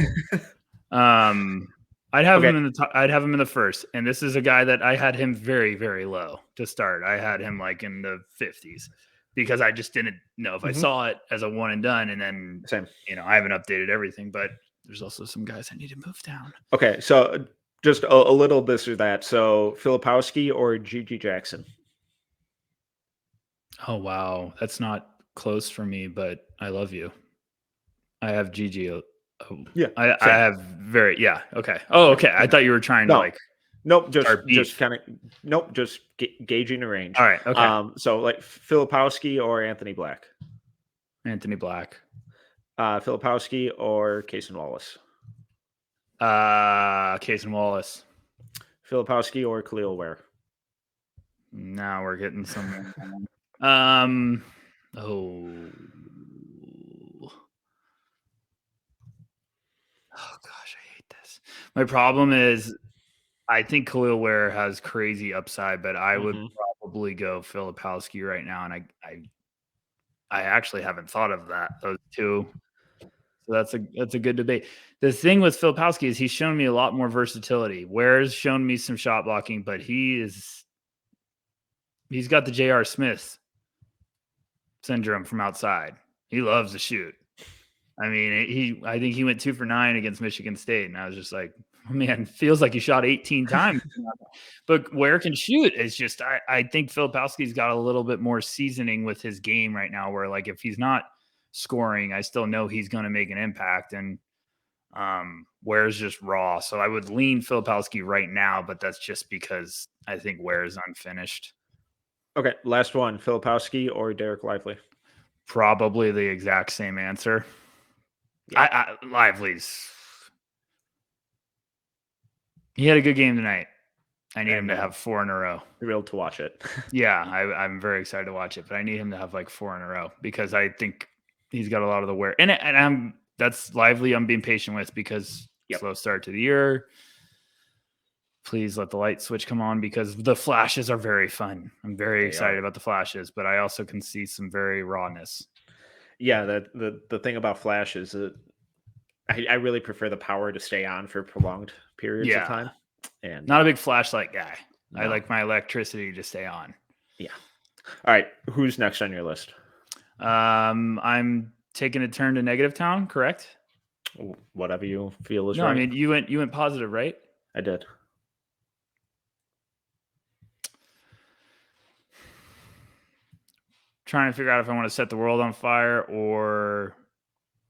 I'd have Okay. him in the top, I'd have him in the first, and this is a guy that I had him very, very low to start. I had him like in the 50s because I just didn't know if I saw it as a one and done, and then Same. I haven't updated everything, but there's also some guys I need to move down. Okay, so just a little this or that. So Filipowski or Gigi Jackson? Oh wow, that's not close for me, but I love you. I have Gigi. Oh, Yeah, I same. have very yeah. Okay. Oh, okay. I thought you were trying to No. like Nope, start just beef. kind of nope, just gauging a range. All right. Okay. So like Filipowski or Anthony Black, Anthony Black. Filipowski or Cason Wallace, Cason Wallace. Filipowski or Khalil Ware. Now we're getting somewhere. Oh. Oh gosh, I hate this. My problem is I think Khalil Ware has crazy upside, but I would probably go Filipowski right now, and I actually haven't thought of those two. So that's a good debate. The thing with Filipowski is he's shown me a lot more versatility. Ware's shown me some shot blocking, but he's got the J.R. Smith syndrome from outside. He loves to shoot. I mean, I think he went 2 for 9 against Michigan State, and I was just like, oh, man, feels like he shot 18 times. But Ware can shoot. It's just I think Filipowski's got a little bit more seasoning with his game right now, where like if he's not scoring, I still know he's going to make an impact, and Ware's just raw. So I would lean Filipowski right now, but that's just because I think Ware is unfinished. Okay, last one, Filipowski or Derek Lively? Probably the exact same answer. Yeah. Lively's. He had a good game tonight. I need him to have 4 in a row. Thrilled to watch it. Yeah, I'm very excited to watch it, but I need him to have like 4 in a row because I think he's got a lot of the wear. And that's Lively I'm being patient with because slow start to the year. Please let the light switch come on because the flashes are very fun. I'm very excited about the flashes, but I also can see some very rawness. Yeah, the thing about Flash is that I really prefer the power to stay on for prolonged periods of time. And not a big flashlight guy. No. I like my electricity to stay on. Yeah. All right. Who's next on your list? I'm taking a turn to negative town, correct? Whatever you feel is right. No, I mean you went positive, right? I did. Trying to figure out if I want to set the world on fire or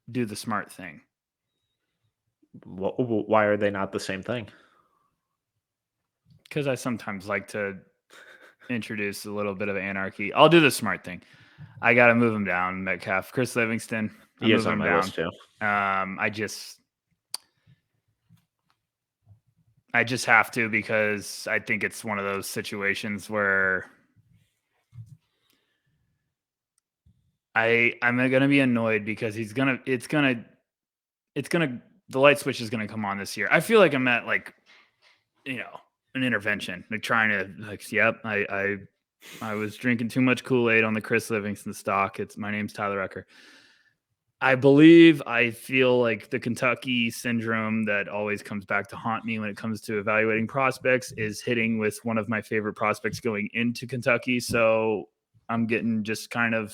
do the smart thing. Why are they not the same thing? Because I sometimes like to introduce a little bit of anarchy. I'll do the smart thing. I got to move him down, Metcalf. Chris Livingston. He is on my list too. I just have to because I think it's one of those situations where I'm going to be annoyed because the light switch is going to come on this year. I feel like I'm at like, an intervention, like trying to I was drinking too much Kool-Aid on the Chris Livingston stock. My name's Tyler Rucker. I feel like the Kentucky syndrome that always comes back to haunt me when it comes to evaluating prospects is hitting with one of my favorite prospects going into Kentucky. So I'm getting just kind of,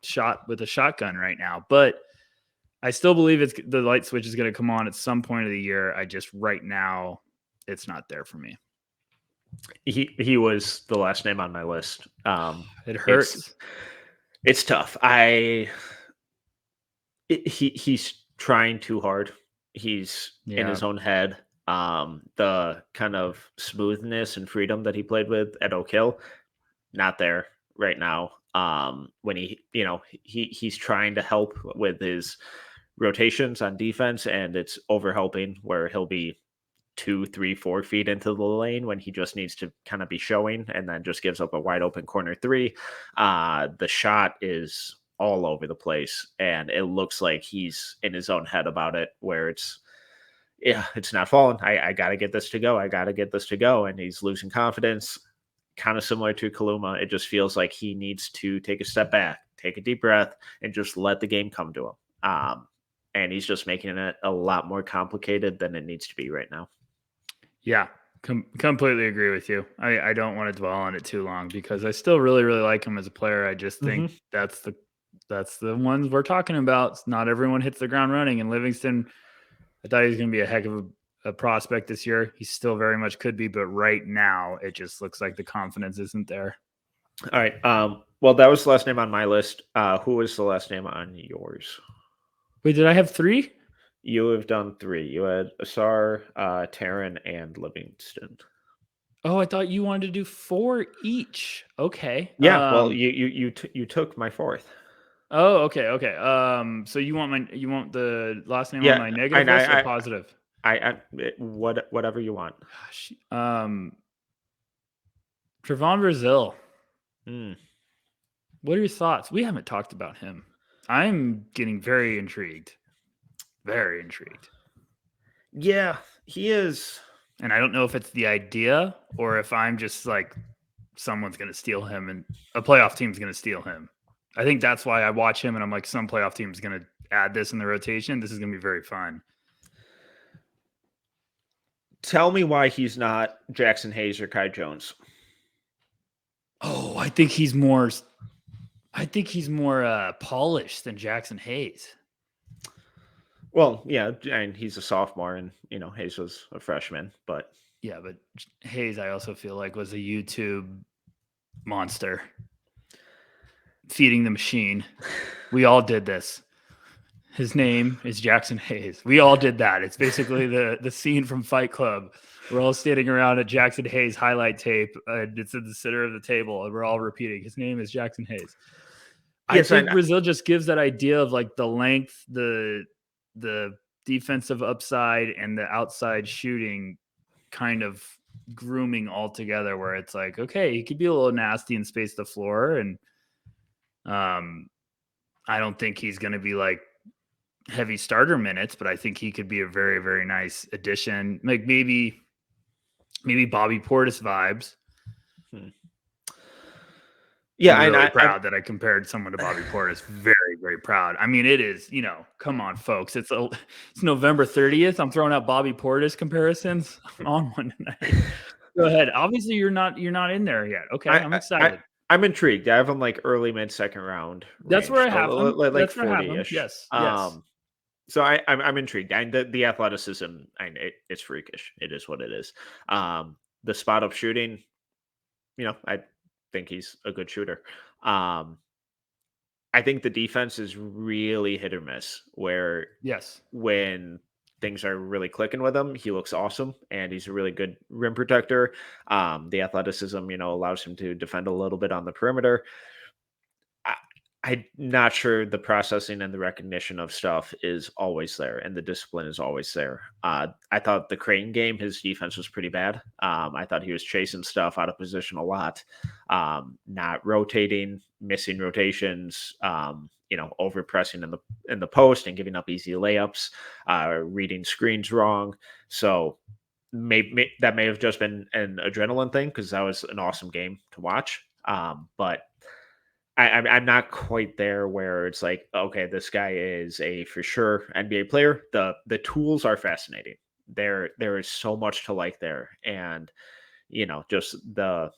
shot with a shotgun right now, but I still believe the light switch is going to come on at some point of the year. I just right now it's not there for me. He was the last name on my list. It hurts. It's tough. He's trying too hard. He's in his own head. The kind of smoothness and freedom that he played with at Oak Hill, not there right now. when he's trying to help with his rotations on defense, and it's overhelping where he'll be 2, 3, 4 feet into the lane when he just needs to kind of be showing, and then just gives up a wide open corner three. The shot is all over the place, and it looks like he's in his own head about it, where it's not falling. I got to get this to go. I got to get this to go. And he's losing confidence, kind of similar to Kaluma. It just feels like he needs to take a step back, take a deep breath, and just let the game come to him. And he's just making it a lot more complicated than it needs to be right now. Yeah, completely agree with you. I don't want to dwell on it too long because I still really, really like him as a player. I just think that's the ones we're talking about. Not everyone hits the ground running. And Livingston, I thought he was going to be a heck of a prospect this year. He still very much could be, but right now it just looks like the confidence isn't there. All right. Well, that was the last name on my list. Who was the last name on yours? Wait, did I have 3? You have done 3. You had Ausar, Taran, and Livingston. Oh, I thought you wanted to do 4 each. Okay. Yeah. Well, you took my 4th. Oh, okay. So you want the last name on my negative list or positive? Whatever you want. Gosh. Trevon Brazile. What are your thoughts? We haven't talked about him. I'm getting very intrigued. Very intrigued. Yeah, he is. And I don't know if it's the idea or if I'm just like someone's going to steal him and a playoff team's going to steal him. I think that's why I watch him and I'm like, some playoff team's going to add this in the rotation. This is going to be very fun. Tell me why he's not Jackson Hayes or Kai Jones. Oh, I think he's more polished than Jackson Hayes. Well, yeah, and he's a sophomore, and Hayes was a freshman, but Hayes, I also feel like was a YouTube monster, feeding the machine. We all did this. His name is Jackson Hayes. We all did that. It's basically the scene from Fight Club. We're all standing around at Jackson Hayes highlight tape. It's in the center of the table, and we're all repeating, his name is Jackson Hayes. Yes, I think Brazile just gives that idea of like the length, the defensive upside, and the outside shooting kind of grooming all together, where it's like, okay, he could be a little nasty and space the floor. And I don't think he's going to be like heavy starter minutes, but I think he could be a very, very nice addition. Like maybe Bobby Portis vibes. Yeah, I'm really proud that I compared someone to Bobby Portis. Very, very proud. I mean, it is, come on, folks. It's November 30th. I'm throwing out Bobby Portis comparisons. I'm on one tonight. Go ahead. Obviously, you're not in there yet. Okay, I'm excited. I'm intrigued. I have him like early, mid-second round. That's where I have him. Like 40-ish. Yes. So I'm intrigued. And the athleticism, it's freakish. It is what it is. The spot up shooting, I think he's a good shooter. I think the defense is really hit or miss, where when things are really clicking with him, he looks awesome and he's a really good rim protector. The athleticism, allows him to defend a little bit on the perimeter. I'm not sure the processing and the recognition of stuff is always there, and the discipline is always there. I thought the Crane game, his defense was pretty bad. I thought he was chasing stuff out of position a lot, not rotating, missing rotations, over pressing in the post and giving up easy layups, reading screens wrong. So maybe that may have just been an adrenaline thing, because that was an awesome game to watch. But I'm not quite there where it's like, okay, this guy is a for sure NBA player. The tools are fascinating. There is so much to like there, and just the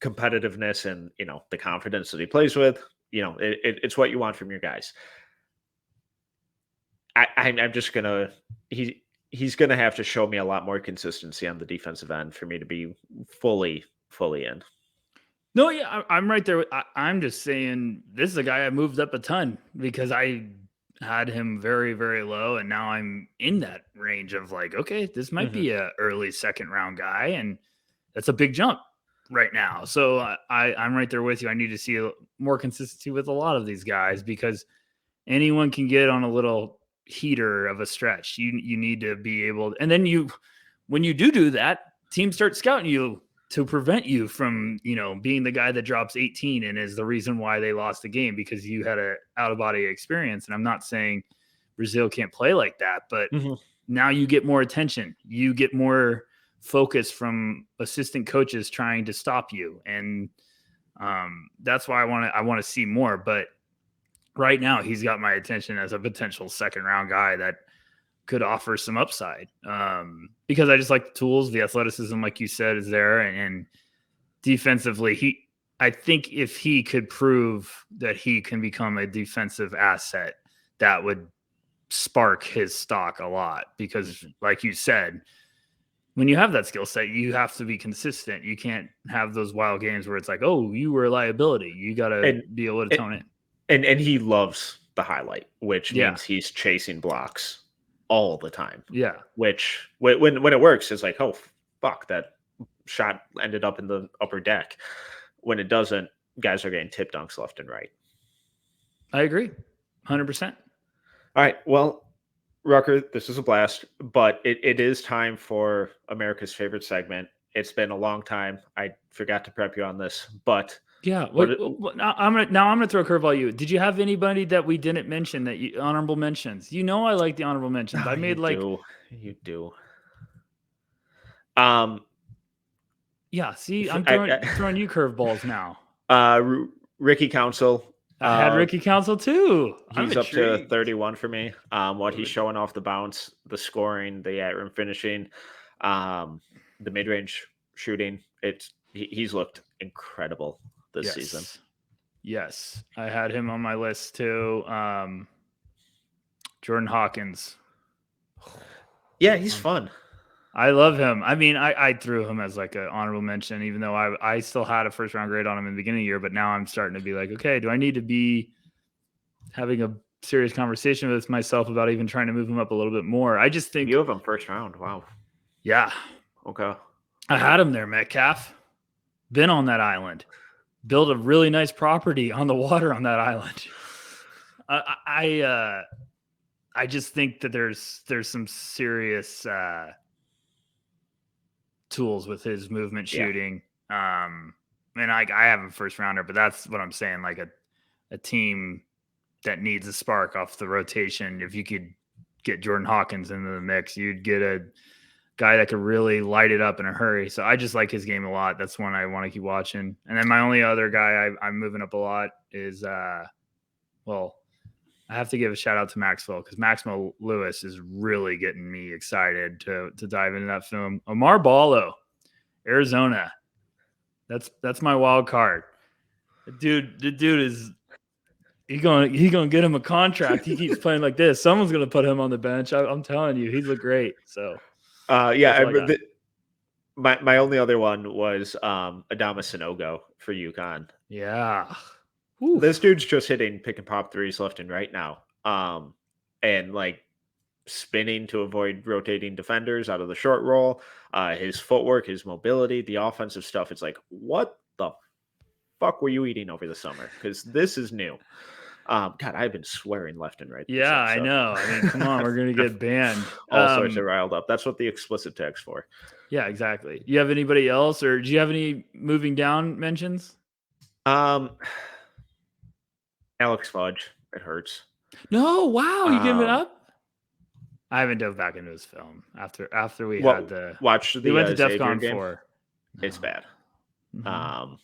competitiveness and the confidence that he plays with. It's what you want from your guys. I'm just gonna he's gonna have to show me a lot more consistency on the defensive end for me to be fully in. No, yeah, I'm right there. I'm just saying this is a guy I moved up a ton because I had him very, very low, and now I'm in that range of like, okay, this might be a early second round guy, and that's a big jump. right now. So I'm right there with you. I need to see more consistency with a lot of these guys because anyone can get on a little heater of a stretch. You need to be able, and then when you do that, teams start scouting you to prevent you from, being the guy that drops 18 and is the reason why they lost the game because you had a out of body experience. And I'm not saying Brazile can't play like that, but now you get more attention. You get more focus from assistant coaches trying to stop you. And that's why I want to see more. But right now he's got my attention as a potential second round guy that could offer some upside because I just like the tools, the athleticism, like you said, is there. And defensively, I think if he could prove that he can become a defensive asset, that would spark his stock a lot because like you said, when you have that skill set, you have to be consistent. You can't have those wild games where it's like, oh, you were a liability. You got to be able to tone in. And he loves the highlight, which means he's chasing blocks all the time. Yeah. Which when it works, it's like, oh, fuck, that shot ended up in the upper deck. When it doesn't, guys are getting tip dunks left and right. I agree. 100%. All right. Well, Rucker, this is a blast, but it is time for America's favorite segment. It's been a long time. I forgot to prep you on this, but yeah. Now I'm gonna throw a curveball at you. Did you have anybody that we didn't mention that you honorable mentions? I like the honorable mentions. I made you do. Yeah. See, I'm throwing you curveballs now. Ricky Council. I had Ricky Council too. He's up to 31 for me. What he's showing off the bounce, the scoring, the at-rim finishing, the mid-range shooting. He's looked incredible this season. Yes, I had him on my list too. Jordan Hawkins. Yeah, he's fun. I love him. I mean, I threw him as like an honorable mention, even though I still had a first round grade on him in the beginning of the year. But now I'm starting to be like, okay, do I need to be having a serious conversation with myself about even trying to move him up a little bit more? I just think you have him first round. Wow. Yeah. Okay. I had him there, Metcalf. Been on that island. Built a really nice property on the water on that island. I just think that there's some serious tools with his movement shooting. And I have a first rounder, but that's what I'm saying. Like a team that needs a spark off the rotation. If you could get Jordan Hawkins into the mix, you'd get a guy that could really light it up in a hurry. So I just like his game a lot. That's one I want to keep watching. And then my only other guy I'm moving up a lot is, I have to give a shout out to Maxwell because Maxwell Lewis is really getting me excited to dive into that film. Omar Ballo, Arizona. That's my wild card. The dude is he gonna get him a contract. He keeps playing like this. Someone's gonna put him on the bench. I'm telling you, he's looked great. So my only other one was Adama Sanogo for UConn. Yeah. Oof. This dude's just hitting pick and pop threes left and right now. And like spinning to avoid rotating defenders out of the short roll. His footwork, his mobility, the offensive stuff. It's like, what the fuck were you eating over the summer? Because this is new. God, I've been swearing left and right. Yeah, I know. I mean, come on, we're gonna get banned. All sorts of riled up. That's what the explicit tag's for. Yeah, exactly. Do you have anybody else, or do you have any moving down mentions? Alex Fudge. It hurts. No, wow, you giving it up? I haven't dove back into his film after we had the watch the we went to DEFCON game. 4. It's bad. Mm-hmm.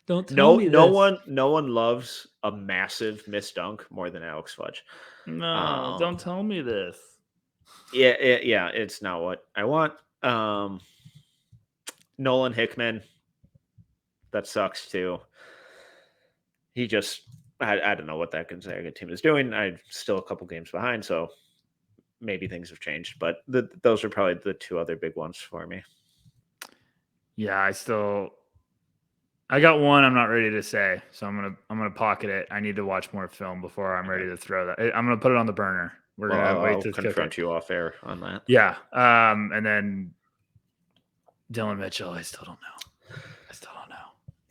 Don't tell me no this. No one loves a massive missed dunk more than Alex Fudge. No, don't tell me this. Yeah, it's not what I want. Nolan Hickman. That sucks too. He just I don't know what that Gonzaga team is doing. I'm still a couple games behind, so maybe things have changed. But those are probably the two other big ones for me. Yeah, I got one I'm not ready to say, so I'm gonna pocket it. I need to watch more film before I'm ready to throw that. I'm gonna put it on the burner. We're gonna wait to confront you off air on that. Yeah, and then Dylan Mitchell. I still don't know.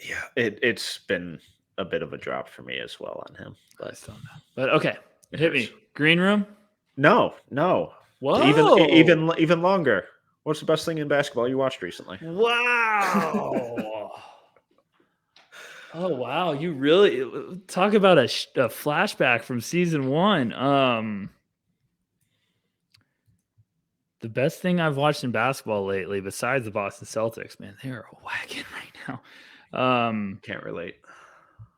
Yeah, it's been a bit of a drop for me as well on him. I But still know. But okay, it hit hurts. me. Green room. No. Whoa. Even longer. What's the best thing in basketball you watched recently? Wow. Oh wow, you really talk about a flashback from season 1. The best thing I've watched in basketball lately, besides the Boston Celtics, man, they are whacking right now. Can't relate.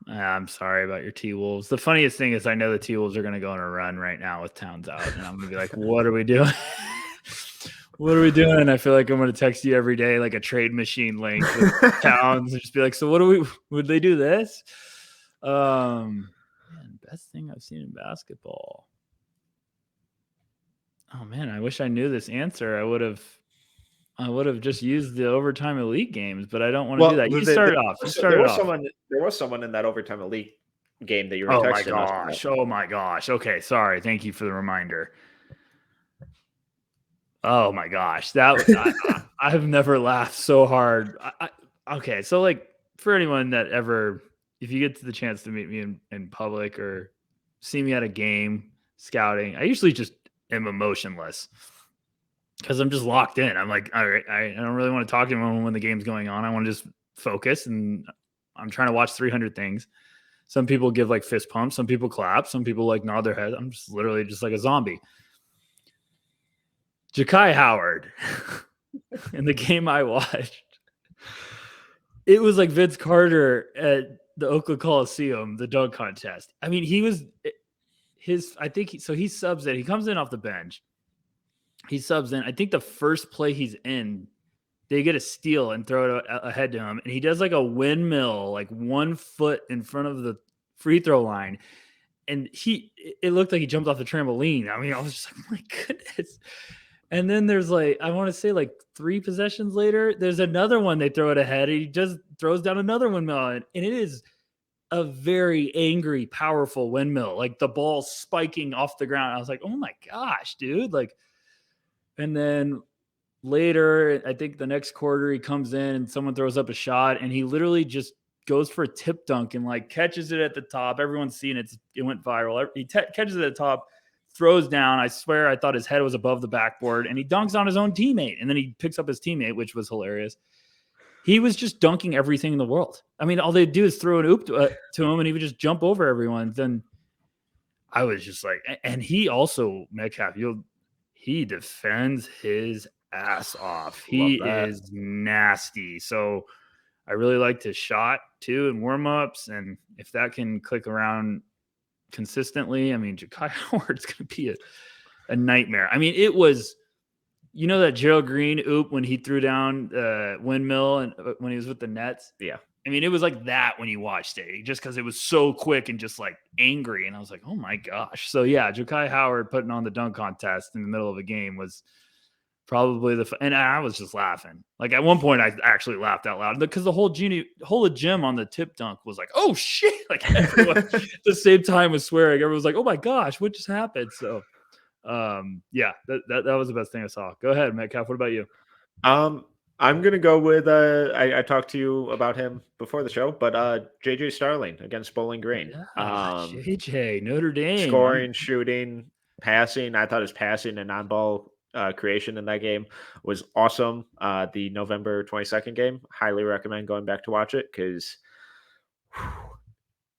I'm sorry about your T-Wolves. The funniest thing is I know the T-Wolves are going to go on a run right now with Towns out, and I'm going to be like, what are we doing? What are we doing? I feel like I'm going to text you every day like a trade machine link with Towns and just be like, so would they do this? Man, best thing I've seen in basketball. Oh man, I wish I knew this answer. I would have just used the overtime elite games, but I don't want to do that. You start it off. There was someone in that overtime elite game that you were Oh my texting us gosh. about. Oh my gosh. Okay, sorry. Thank you for the reminder. Oh my gosh. I've never laughed so hard. Okay, so like for anyone that ever, if you get to the chance to meet me in public or see me at a game scouting, I usually just am emotionless because I'm just locked in. I'm like, all right, I don't really want to talk to anyone when the game's going on. I want to just focus, and I'm trying to watch 300 things. Some people give like fist pumps, some people clap, some people like nod their head. I'm just literally just like a zombie. Ja'Kai Howard in the game I watched, it was like Vince Carter at the Oakland Coliseum, the dunk contest. I mean, he subs in. He comes in off the bench. He subs in. I think the first play he's in, they get a steal and throw it ahead to him. And he does like a windmill, like 1 foot in front of the free throw line. And it looked like he jumped off the trampoline. I mean, I was just like, oh my goodness. And then there's like, I want to say like 3 possessions later, there's another one they throw it ahead. And he just throws down another windmill. And it is a very angry, powerful windmill. Like the ball spiking off the ground. I was like, oh my gosh, dude. Like, and then later, I think the next quarter, he comes in and someone throws up a shot and he literally just goes for a tip dunk and like catches it at the top. Everyone's seen it. It went viral. He catches it at the top, throws down. I swear I thought his head was above the backboard and he dunks on his own teammate. And then he picks up his teammate, which was hilarious. He was just dunking everything in the world. I mean, all they'd do is throw an oop to him and he would just jump over everyone. Then I was just like, and he also, Metcalf, he defends his ass off. He is nasty. So I really liked his shot too in warmups. And if that can click around consistently, I mean, Ja'Kai Howard's going to be a nightmare. I mean, it was, you know, that Gerald Green oop when he threw down windmill and when he was with the Nets. Yeah. I mean, it was like that when you watched it, just because it was so quick and just like angry. And I was like, oh my gosh. So yeah, Ja'Kai Howard putting on the dunk contest in the middle of a game was probably and I was just laughing. Like at one point I actually laughed out loud because the whole gym on the tip dunk was like, oh shit. Like everyone at the same time was swearing. Everyone was like, oh my gosh, what just happened? So yeah, that was the best thing I saw. Go ahead, Metcalf. What about you? I'm gonna go with I talked to you about him before the show, but JJ Starling against Bowling Green. Yeah, JJ, Notre Dame. Scoring, shooting, passing. I thought his passing and on-ball creation in that game was awesome. The November 22nd game, highly recommend going back to watch it because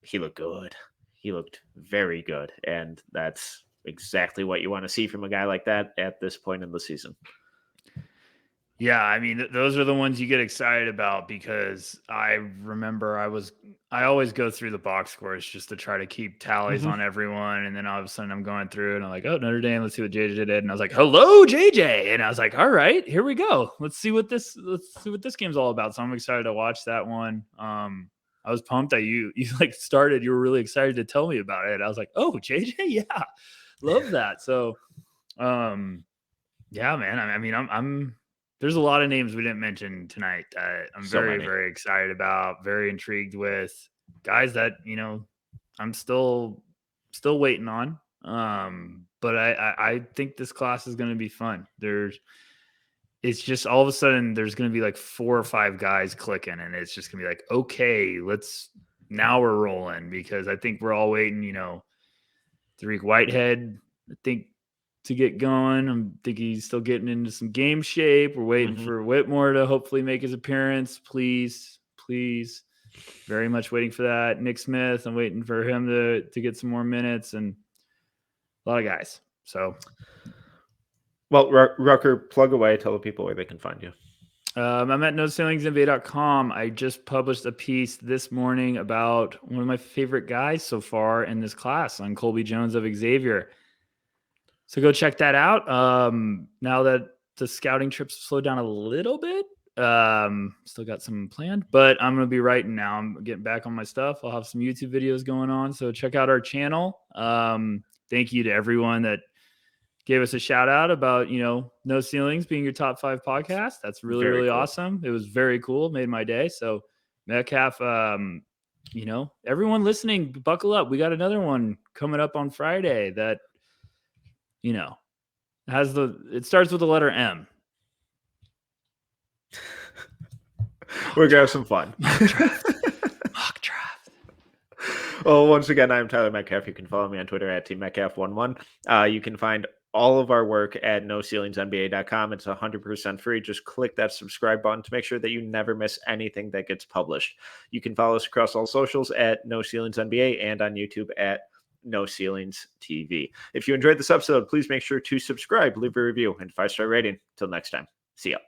he looked good. He looked very good, and that's exactly what you want to see from a guy like that at this point in the season. Yeah, I mean, those are the ones you get excited about because I remember I always go through the box scores just to try to keep tallies on everyone. And then all of a sudden I'm going through and I'm like, oh, Notre Dame, let's see what JJ did. And I was like, hello, JJ. And I was like, all right, here we go. Let's see what this game's all about. So I'm excited to watch that one. I was pumped that you like started, you were really excited to tell me about it. I was like, oh, JJ, yeah, love that. So, yeah, man, I mean, I'm there's a lot of names we didn't mention tonight. I'm very excited about, very intrigued with guys that, you know, I'm still waiting on. But I think this class is going to be fun. it's just all of a sudden there's going to be like 4 or 5 guys clicking, and it's just going to be like, okay, now we're rolling, because I think we're all waiting, Tariq Whitehead, I think, to get going. I think he's still getting into some game shape. We're waiting for Whitmore to hopefully make his appearance. Please. Very much waiting for that. Nick Smith, I'm waiting for him to get some more minutes, and a lot of guys. So, well, Rucker, plug away. Tell the people where they can find you. I'm at noceilingsnba.com. I just published a piece this morning about one of my favorite guys so far in this class, on Colby Jones of Xavier. So go check that out. Now that the scouting trips slowed down a little bit, still got some planned, but I'm going to be writing now. I'm getting back on my stuff. I'll have some YouTube videos going on. So check out our channel. Thank you to everyone that gave us a shout out about, No Ceilings being your top 5 podcast. That's really, really cool. Awesome. It was very cool. Made my day. So Metcalf, everyone listening, buckle up. We got another one coming up on Friday that, it starts with the letter M. We're going to have some fun. Mock draft. Well, once again, I'm Tyler Metcalf. You can follow me on Twitter at TMetcalf11. You can find all of our work at noceilingsnba.com. It's 100% free. Just click that subscribe button to make sure that you never miss anything that gets published. You can follow us across all socials at No Ceilings NBA and on YouTube at No Ceilings TV. If you enjoyed this episode, please make sure to subscribe, leave a review, and 5-star rating. Till next time. See ya.